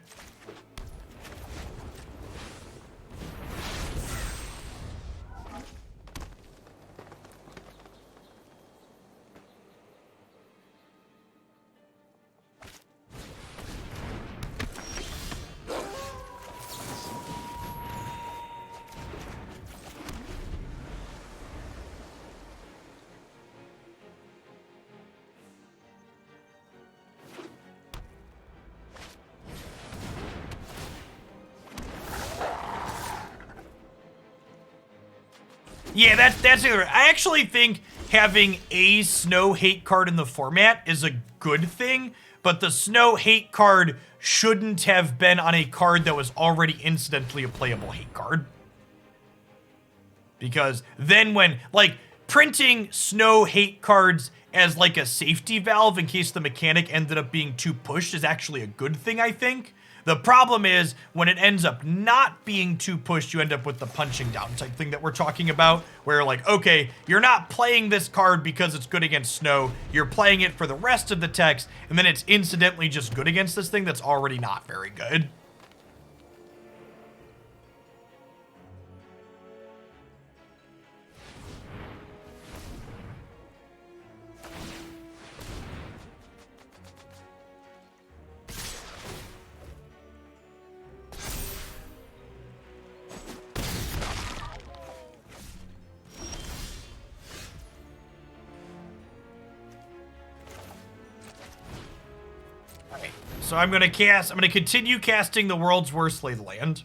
Yeah, that's it. I actually think having a snow hate card in the format is a good thing, but the snow hate card shouldn't have been on a card that was already incidentally a playable hate card. Because then when, like, printing snow hate cards as like a safety valve in case the mechanic ended up being too pushed is actually a good thing, I think. The problem is when it ends up not being too pushed, you end up with the punching down type thing that we're talking about, where like, okay, you're not playing this card because it's good against snow, you're playing it for the rest of the text, and then it's incidentally just good against this thing that's already not very good. So I'm gonna continue casting the world's worst Lay the Land.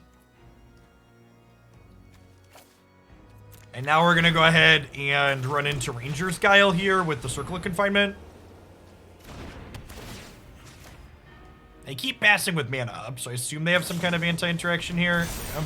And now we're gonna go ahead and run into Ranger's Guile here with the Circle of Confinement. They keep passing with mana up, so I assume they have some kind of anti-interaction here. Yeah.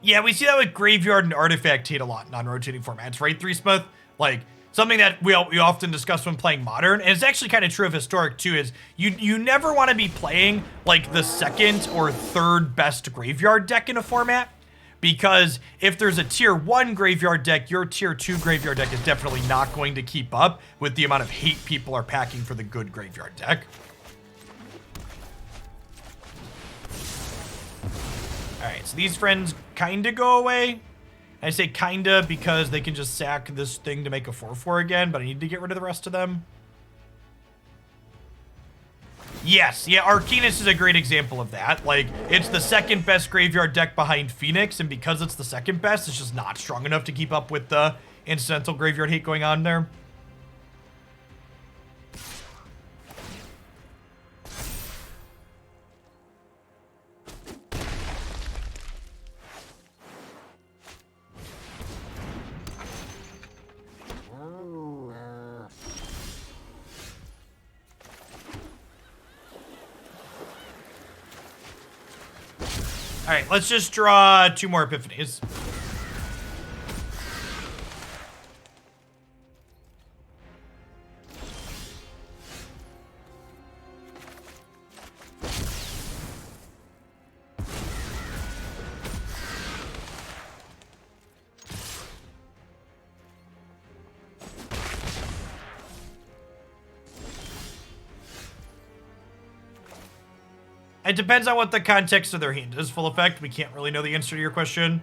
Yeah, we see that with Graveyard and Artifact hate a lot in non-rotating formats, right, Threesmith? Like, something that we often discuss when playing Modern, and it's actually kind of true of Historic too, is you never want to be playing like the second or third best graveyard deck in a format, because if there's a tier 1 graveyard deck, your tier 2 graveyard deck is definitely not going to keep up with the amount of hate people are packing for the good graveyard deck. Alright, so these friends kinda go away. I say kinda because they can just sack this thing to make a 4/4 again, but I need to get rid of the rest of them. Yes, yeah, Arcanus is a great example of that. Like, it's the second best graveyard deck behind Phoenix, and because it's the second best, it's just not strong enough to keep up with the incidental graveyard hate going on there. All right, let's just draw 2 more Epiphanies. It depends on what the context of their hand is, full effect. We can't really know the answer to your question.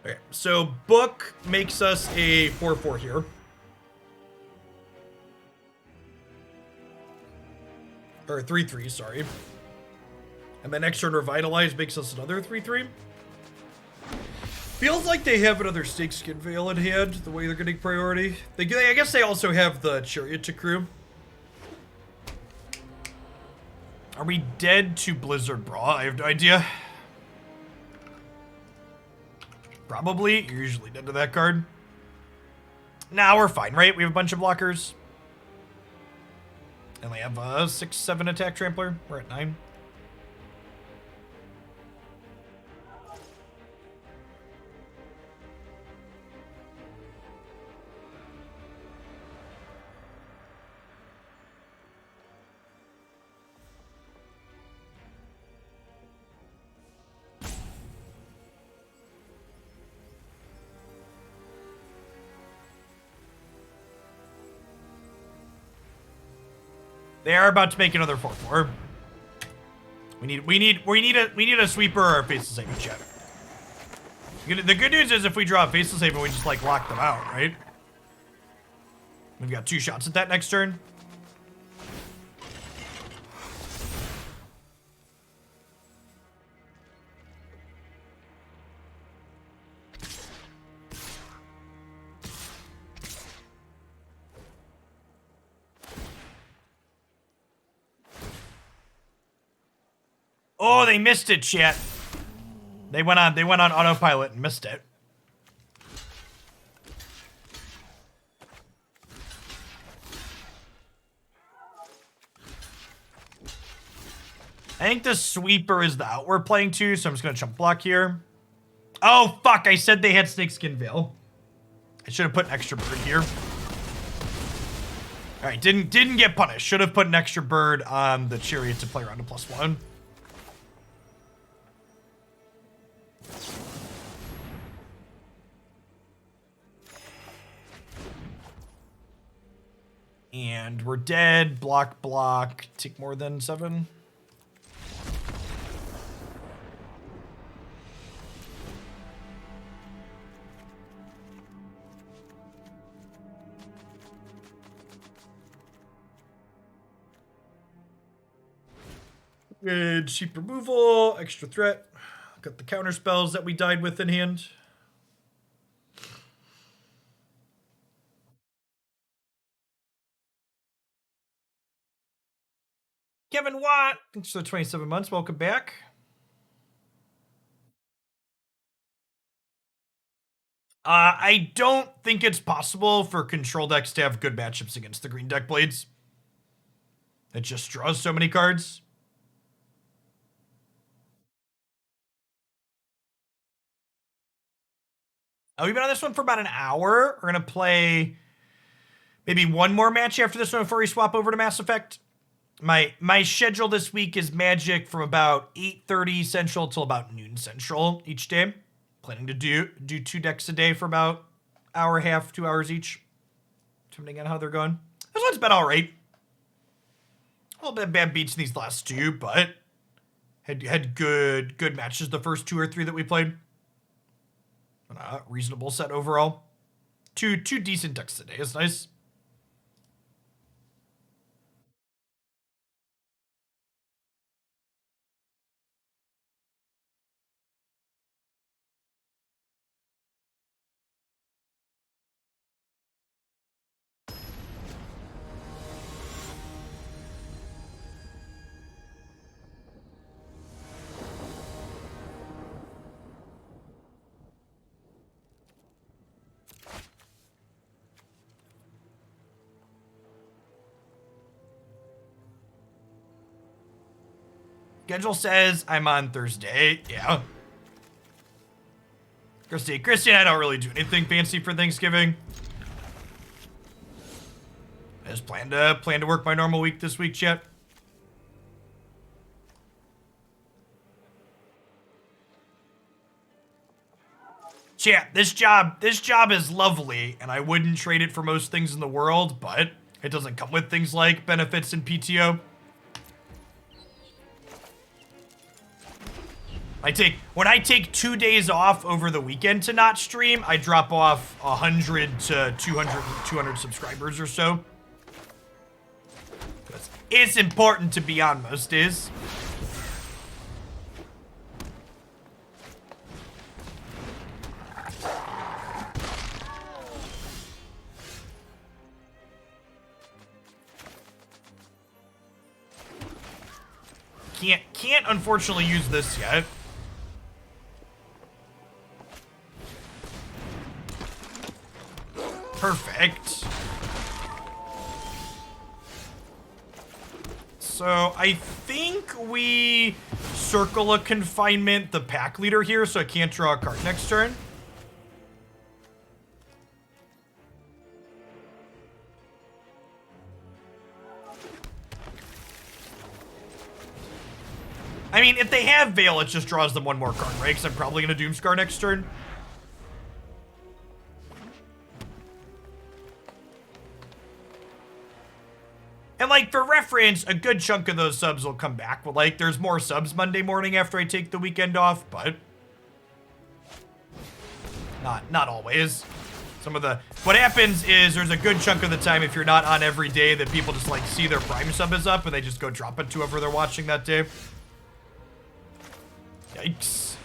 Okay, so Book makes us a 4/4 here. Or 3/3, sorry. And then next turn Revitalize makes us another 3/3. Feels like they have another Snakeskin Veil in hand, the way they're getting priority. I guess they also have the Chariot to crew. Are we dead to Blizzard Brawl? I have no idea. Probably. You're usually dead to that card. Nah, we're fine, right? We have a bunch of blockers. And we have a 6/7 attack trampler. We're at 9. They are about to make another 4/4. We need a sweeper or a Faceless Haven chat. The good news is if we draw a Faceless Haven, we just like lock them out, right? We've got 2 shots at that next turn. Oh, they missed it, chat. They went on autopilot and missed it. I think the sweeper is the out we're playing to, so I'm just gonna chump block here. Oh fuck, I said they had Snakeskin Veil. I should have put an extra bird here. Alright, didn't get punished. Should have put an extra bird on the Chariot to play around to +1. And we're dead. Block, block. Take more than 7. Good cheap removal. Extra threat. Got the counter spells that we died with in hand. Kevin Watt, thanks for the 27 months. Welcome back. I don't think it's possible for control decks to have good matchups against the green deck blades. It just draws so many cards. Oh, we've been on this one for about an hour. We're going to play maybe one more match after this one before we swap over to Mass Effect. My schedule this week is Magic from about 8:30 Central till about noon Central each day. Planning to do 2 decks a day for about hour and a half, 2 hours each, depending on how they're going. This one's been all right. A little bit of bad beats in these last 2, but had good matches the first 2 or 3 that we played. Reasonable set overall. Two decent decks a day is nice. Schedule says I'm on Thursday. Yeah. Christy and I don't really do anything fancy for Thanksgiving. I just plan to work my normal week this week, chat. Chat, this job is lovely, and I wouldn't trade it for most things in the world, but it doesn't come with things like benefits and PTO. When I take 2 days off over the weekend to not stream, I drop off 100 to 200 subscribers or so. It's important to be on most days. Can't unfortunately use this yet. Perfect. So I think we Circle of Confinement the pack leader here, so I can't draw a card next turn. I mean, if they have Veil, it just draws them one more card, right? Because I'm probably going to Doomskar next turn. And, like, for reference, a good chunk of those subs will come back. Well, like, there's more subs Monday morning after I take the weekend off, but not always. What happens is there's a good chunk of the time, if you're not on every day, that people just, like, see their Prime sub is up and they just go drop it to whoever they're watching that day. Yikes.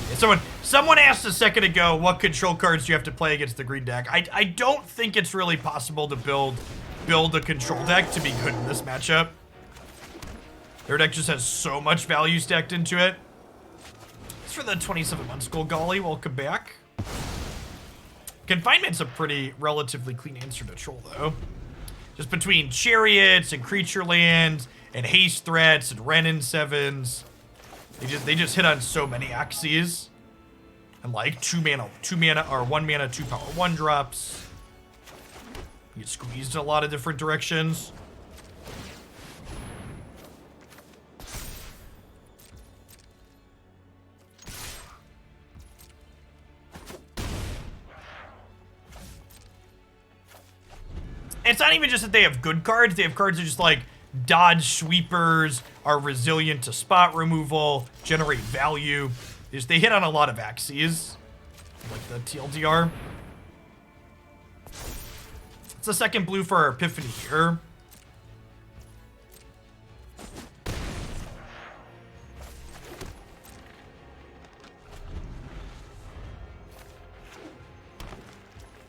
Yeah, someone asked a second ago, what control cards do you have to play against the green deck? I don't think it's really possible to build a control deck to be good in this matchup. Their deck just has so much value stacked into it. It's for the 27-month Skull Golly. Welcome back. Confinement's a pretty relatively clean answer to troll, though. Just between chariots and creature lands and haste threats and Renin 7s. They just hit on so many axes. And like 1 mana, 2 power 1 drops. You get squeezed in a lot of different directions. It's not even just that they have good cards. They have cards that just like dodge sweepers, are resilient to spot removal, generate value. They hit on a lot of axes, like the TLDR. It's the second blue for our Epiphany here.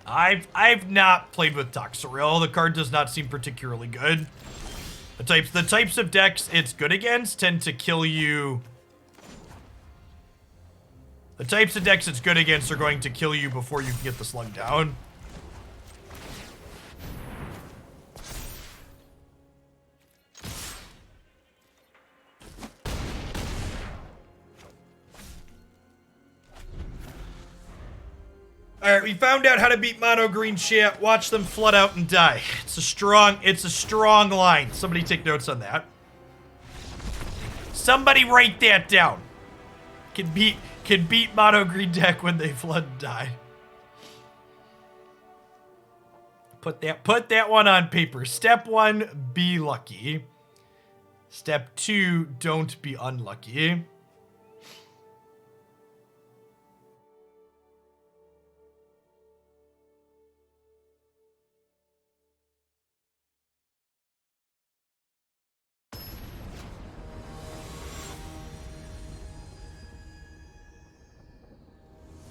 I've not played with Toxiril. The card does not seem particularly good. The types of decks it's good against tend to kill you. The types of decks it's good against are going to kill you before you can get the slug down. Alright, we found out how to beat mono green chat. Watch them flood out and die. It's a strong line. Somebody take notes on that. Somebody write that down. Can beat mono green deck when they flood and die. Put that one on paper. Step 1, be lucky. Step 2, don't be unlucky.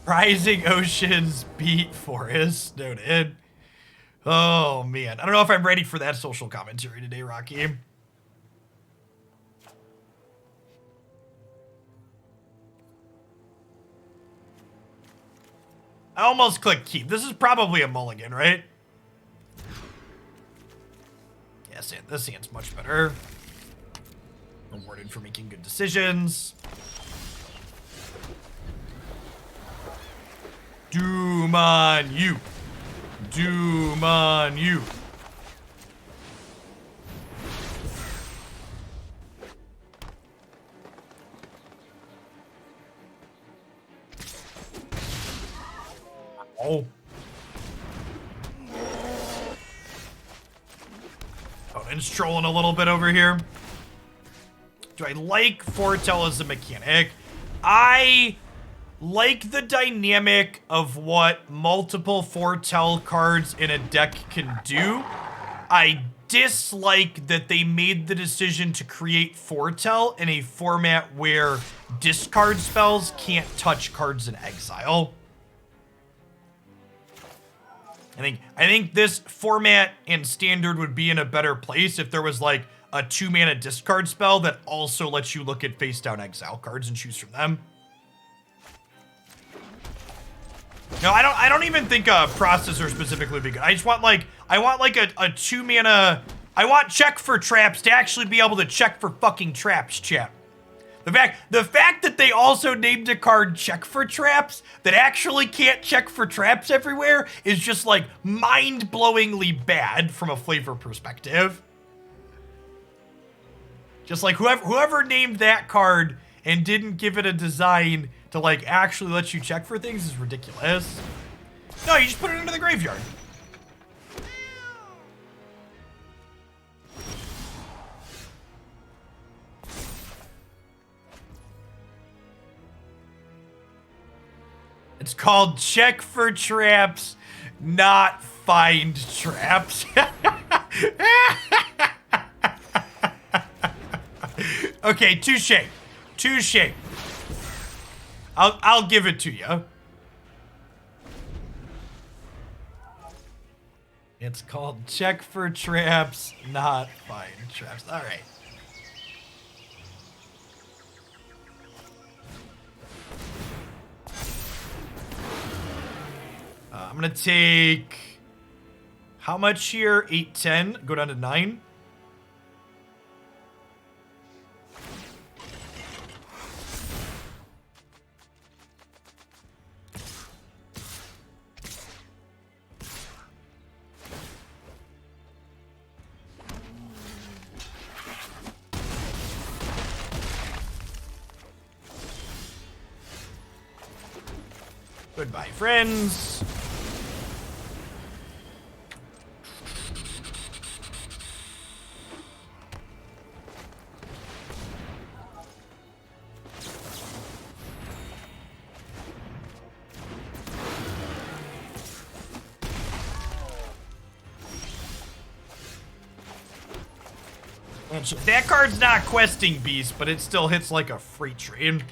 Rising Oceans beat Forest. Noted. Oh, man. I don't know if I'm ready for that social commentary today, Rocky. I almost clicked keep. This is probably a mulligan, right? Yes, this hand's much better. Rewarded for making good decisions. Doom on you. Doom on you. Oh. Oh, and it's trolling a little bit over here. Do I like foretell as a mechanic? I like the dynamic of what multiple foretell cards in a deck can do. I dislike that they made the decision to create foretell in a format where discard spells can't touch cards in exile. I think this format and standard would be in a better place if there was like a 2-mana discard spell that also lets you look at face down exile cards and choose from them. No, I don't even think a processor specifically would be good. I just want like a 2-mana. I want check for traps to actually be able to check for fucking traps, chat. The fact that they also named a card check for traps that actually can't check for traps everywhere is just like mind-blowingly bad from a flavor perspective. Just like whoever named that card and didn't give it a design to like actually let you check for things is ridiculous. No, you just put it into the graveyard. It's called check for traps, not find traps. Okay, touche. Touche. I'll give it to you. It's called check for traps, not find traps. All right. I'm gonna take how much here? 8, 10. Go down to 9. Goodbye, friends. That card's not questing beast, but it still hits like a freight train.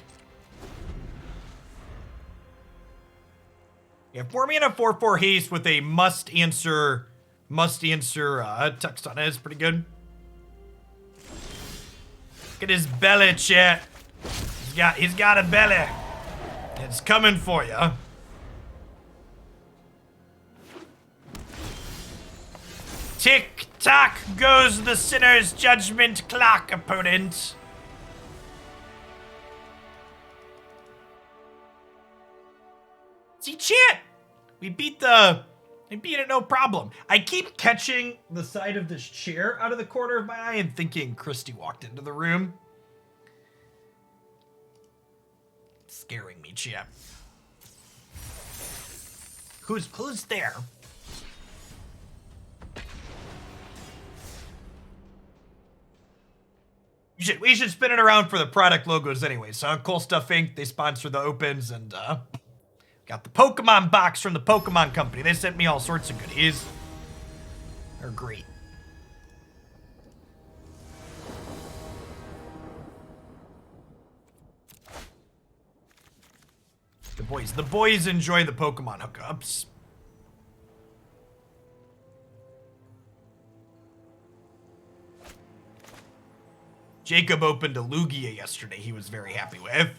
Yeah, 4-mana 4/4 haste with a must answer text on it is pretty good. Look at his belly, chat. He's got a belly. It's coming for you. Tick tock goes the sinner's judgment clock, opponent. See, chat, We beat it no problem. I keep catching the side of this chair out of the corner of my eye and thinking Christy walked into the room. It's scaring me, chat. Who's there? We should spin it around for the product logos anyway. So Cool Stuff Inc., they sponsor the opens, and got the Pokemon box from the Pokemon Company. They sent me all sorts of goodies. They're great. The boys enjoy the Pokemon hookups. Jacob opened a Lugia yesterday he was very happy with.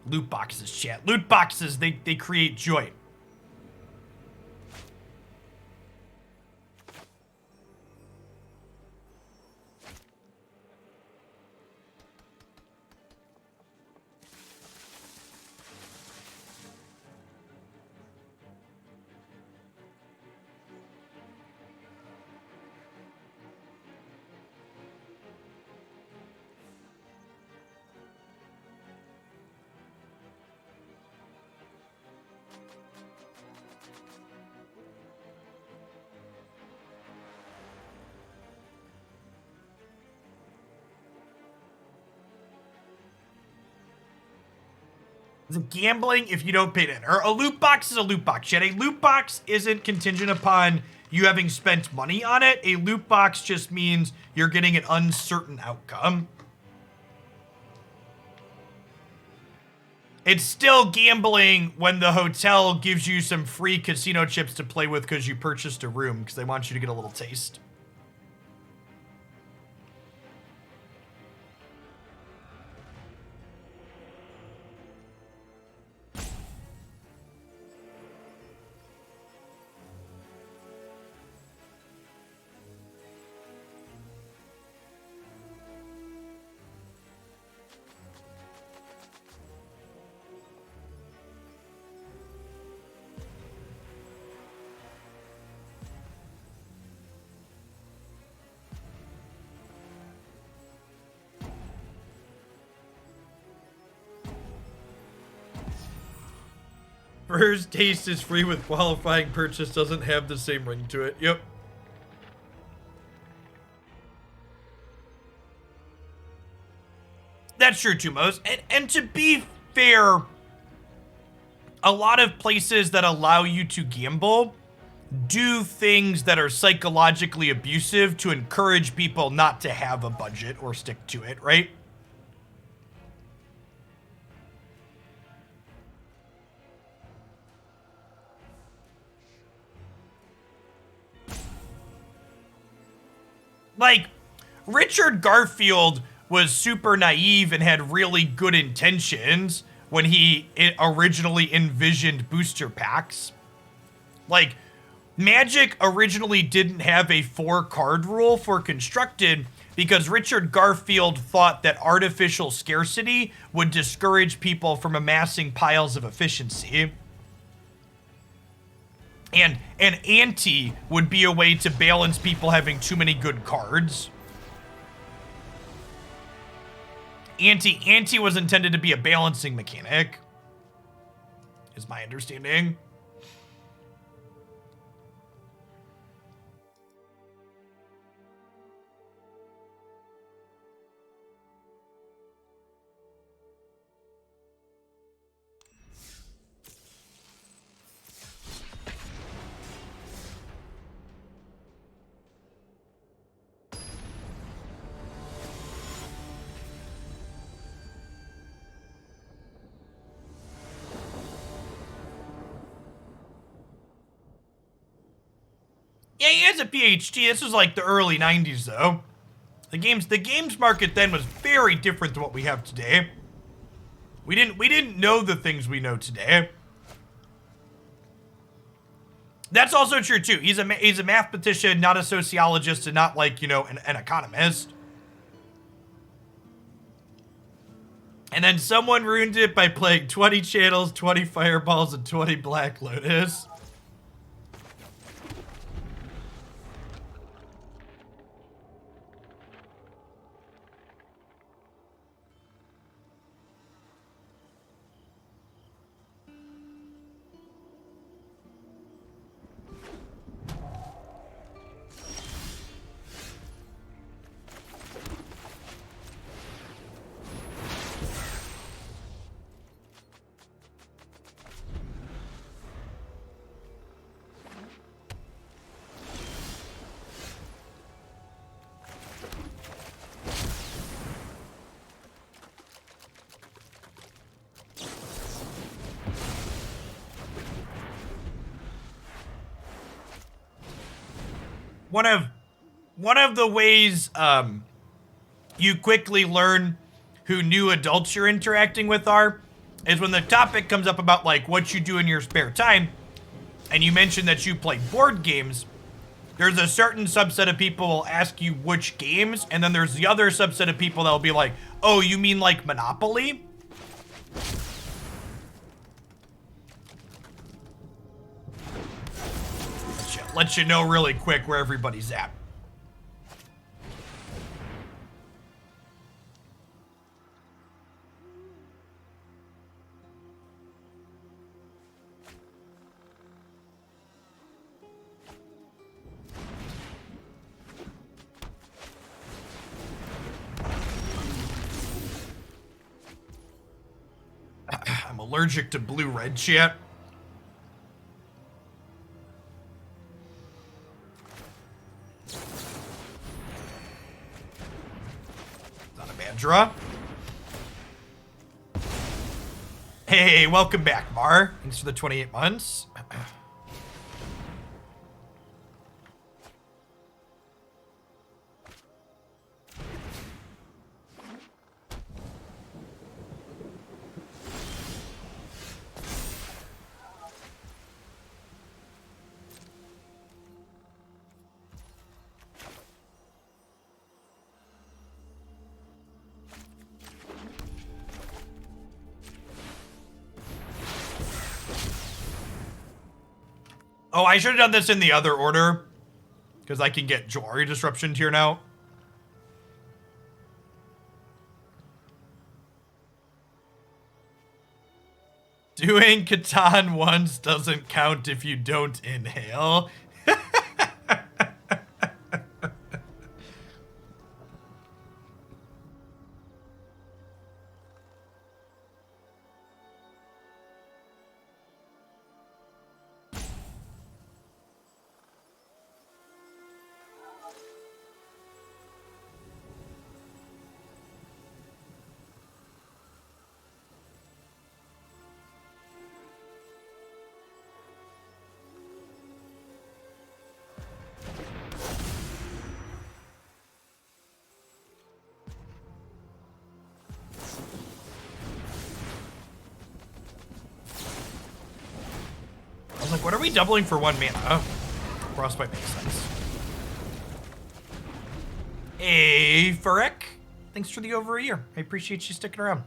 Loot boxes, chat. Loot boxes, they create joy. Gambling if you don't pay in. Or a loot box is a loot box. Yet a loot box isn't contingent upon you having spent money on it. A loot box just means you're getting an uncertain outcome. It's still gambling when the hotel gives you some free casino chips to play with because you purchased a room because they want you to get a little taste. First taste is free with qualifying purchase, doesn't have the same ring to it. Yep. That's true too, Mose. And to be fair, a lot of places that allow you to gamble do things that are psychologically abusive to encourage people not to have a budget or stick to it, right? Like, Richard Garfield was super naive and had really good intentions when he originally envisioned booster packs. Like, Magic originally didn't have a 4-card rule for Constructed because Richard Garfield thought that artificial scarcity would discourage people from amassing piles of efficiency. And an ante would be a way to balance people having too many good cards. Ante was intended to be a balancing mechanic, is my understanding. Yeah, he has a PhD. This was like the early 90s, though. The games market then was very different than what we have today. We didn't know the things we know today. That's also true too. He's a mathematician, not a sociologist, and not like, you know, an economist. And then someone ruined it by playing 20 channels, 20 fireballs, and 20 Black Lotus. one of the ways you quickly learn who new adults you're interacting with are is when the topic comes up about like what you do in your spare time, and you mention that you play board games. There's a certain subset of people will ask you which games, and then there's the other subset of people that'll be like, oh, you mean like Monopoly? Let you know really quick where everybody's at. I'm allergic to blue-red chat. Not a bad draw. Hey, welcome back, Mar. Thanks for the 28 months. Oh, I should have done this in the other order, because I can get Jewelry Disruption here now. Doing Catan once doesn't count if you don't inhale. What are we doubling for 1 mana? Oh, Frostbite makes sense. Hey, Furek. Thanks for the over a year. I appreciate you sticking around.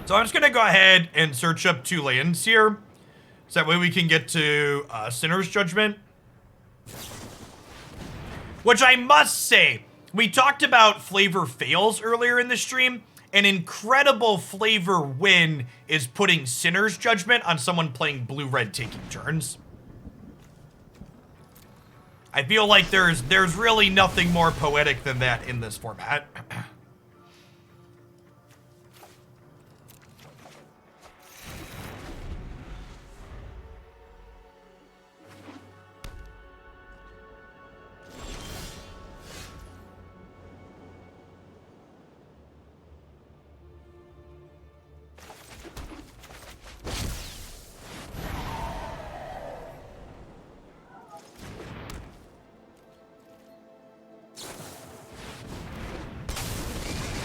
So I'm just gonna go ahead and search up 2 lands here, so that way we can get to Sinner's Judgment. Which I must say, we talked about flavor fails earlier in the stream. An incredible flavor win is putting Sinner's Judgment on someone playing blue-red taking turns. I feel like there's really nothing more poetic than that in this format.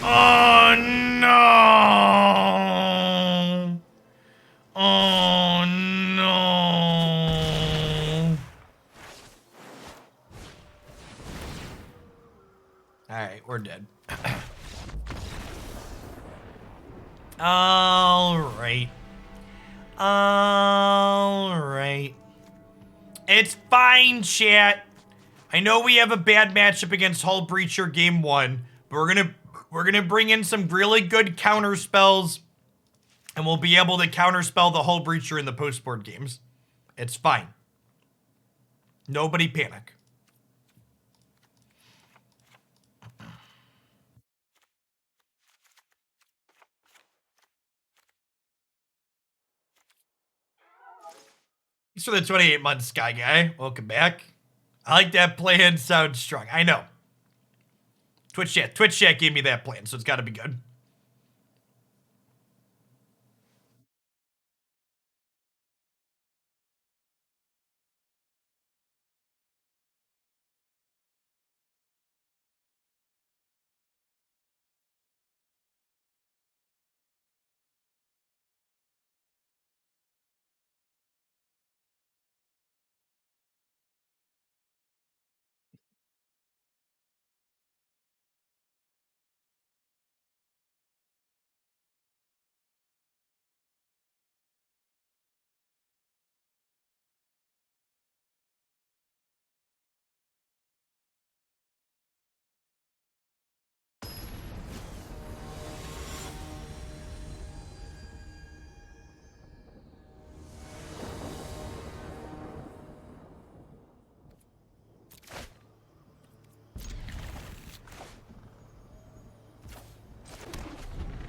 Oh no! Oh no! Alright, we're dead. Alright. Alright. It's fine, chat. I know we have a bad matchup against Hull Breacher game 1, but we're gonna bring in some really good counter spells, and we'll be able to counterspell the Hull Breacher in the post-board games. It's fine. Nobody panic. Thanks for the 28-month Sky Guy. Welcome back. I like that plan. Sounds strong. I know. Twitch chat gave me that plan, so it's got to be good.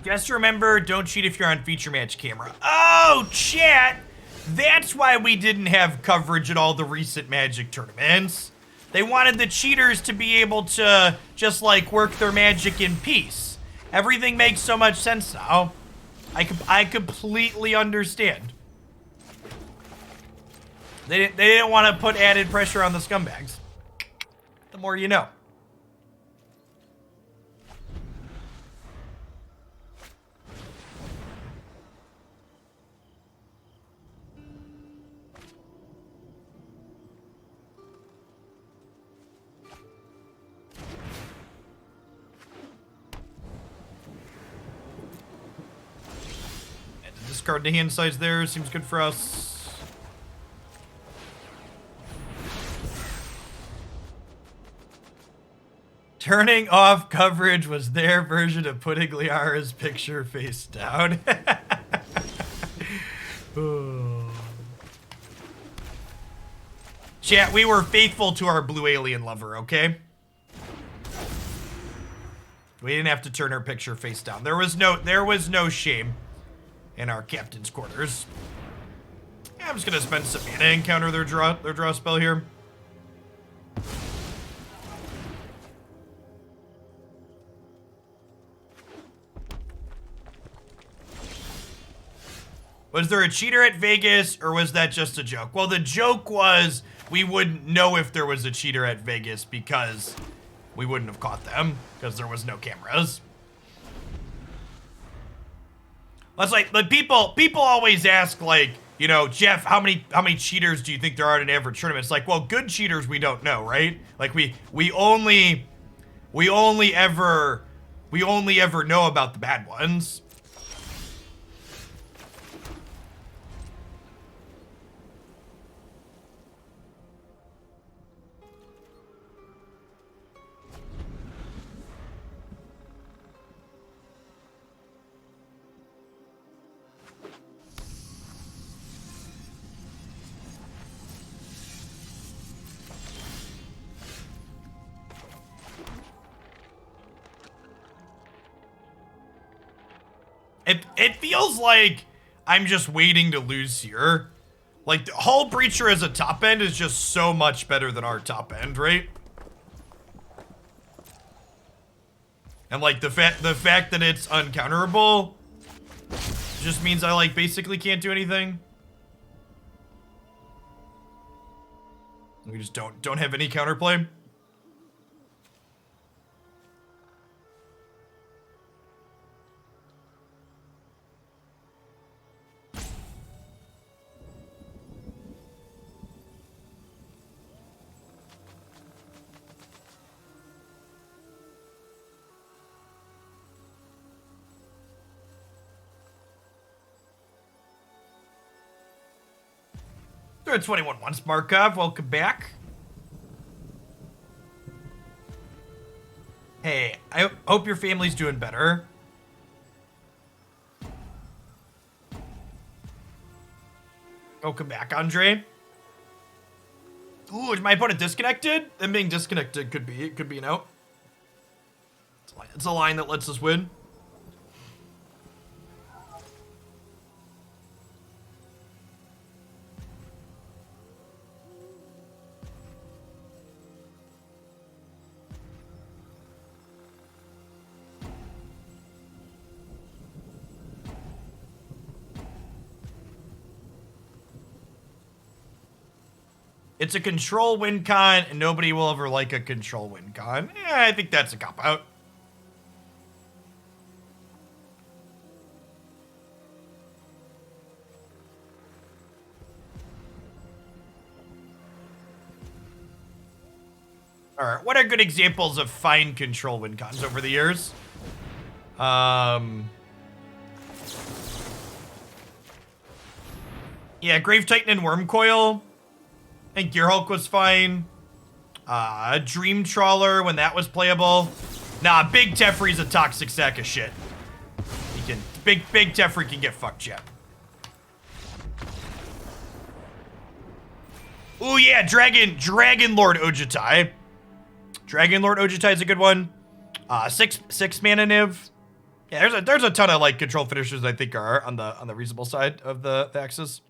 Just remember, don't cheat if you're on feature match camera. Oh, chat! That's why we didn't have coverage at all the recent Magic tournaments. They wanted the cheaters to be able to just, like, work their magic in peace. Everything makes so much sense now. I completely understand. They didn't want to put added pressure on the scumbags. The more you know. Discard the hand size there. Seems good for us. Turning off coverage was their version of putting Liara's picture face down. Oh. Chat, we were faithful to our blue alien lover, okay? We didn't have to turn her picture face down. There was no shame in our captain's quarters. Yeah, I'm just gonna spend some mana and counter their draw spell here. Was there a cheater at Vegas, or was that just a joke? Well, the joke was we wouldn't know if there was a cheater at Vegas because we wouldn't have caught them, because there was no cameras. That's like people always ask, like, you know, Jeff, how many cheaters do you think there are in an average tournament? It's like, well, good cheaters we don't know, right? Like we only ever know about the bad ones. It feels like I'm just waiting to lose here. Like, Hull Breacher as a top end is just so much better than our top end, right? And like the fact that it's uncounterable just means I like basically can't do anything. We just don't have any counterplay. They're at 21 once, Markov. Welcome back. Hey, I hope your family's doing better. Welcome back, Andre. Ooh, is my opponent disconnected? Them being disconnected could be an out. It's a line that lets us win. It's a control win con, and nobody will ever like a control win con. I think that's a cop-out. All right, what are good examples of fine control win cons over the years? Yeah, Grave Titan and Wormcoil. I think Gearhulk was fine. Dream Trawler when that was playable. Nah, Big Teferi's a toxic sack of shit. He can Big Teferi can get fucked, chat. Ooh yeah, Dragon Lord Ojutai. Dragon Lord Ojutai is a good one. Six mana Niv. Yeah, there's a ton of like control finishers I think are on the reasonable side of the axis.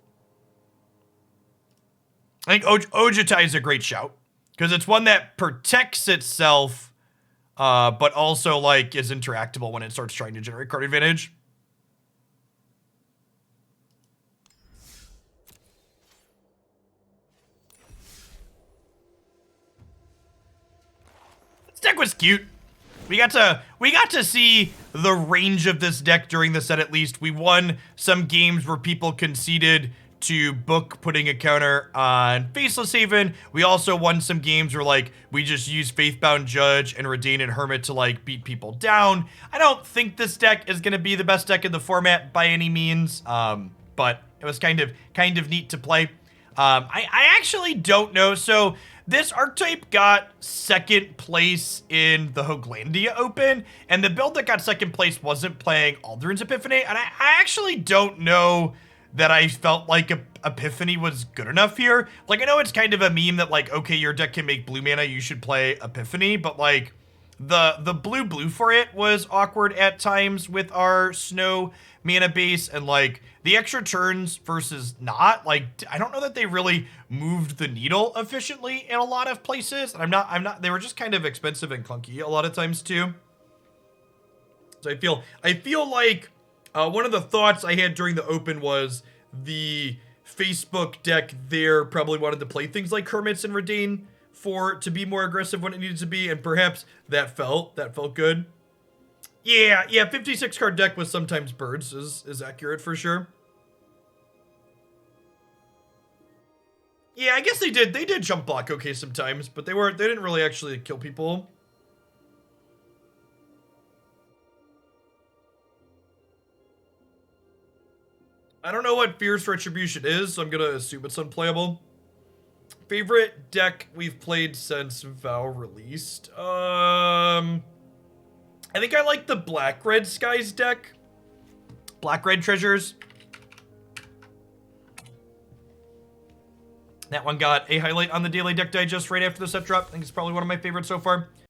I think Ojutai is a great shout because it's one that protects itself, but also like is interactable when it starts trying to generate card advantage. This deck was cute. We got to see the range of this deck during the set. At least we won some games where people conceded to book putting a counter on Faceless Haven. We also won some games where like we just used Faithbound Judge and Reidane and Hermit to like beat people down. I don't think this deck is gonna be the best deck in the format by any means, but it was kind of neat to play. I actually don't know. So this archetype got second place in the Hoaglandia Open, and the build that got second place wasn't playing Alrund's Epiphany, and I actually don't know that I felt like Epiphany was good enough here. Like, I know it's kind of a meme that, like, okay, your deck can make blue mana, you should play Epiphany, but, like, the blue for it was awkward at times with our snow mana base, and, like, the extra turns versus not, like, I don't know that they really moved the needle efficiently in a lot of places. I'm not, they were just kind of expensive and clunky a lot of times, too. So I feel like one of the thoughts I had during the open was the Facebook deck there probably wanted to play things like Hermits and Reidane to be more aggressive when it needed to be, and perhaps that felt good. Yeah, 56 card deck with sometimes birds is accurate for sure. Yeah, I guess they did jump block okay sometimes, but they didn't really actually kill people. I don't know what Fierce Retribution is, so I'm gonna assume it's unplayable. Favorite deck we've played since Vow released? I think I like the Black-Red Skies deck. Black-Red Treasures. That one got a highlight on the Daily Deck Digest right after the set drop. I think it's probably one of my favorites so far.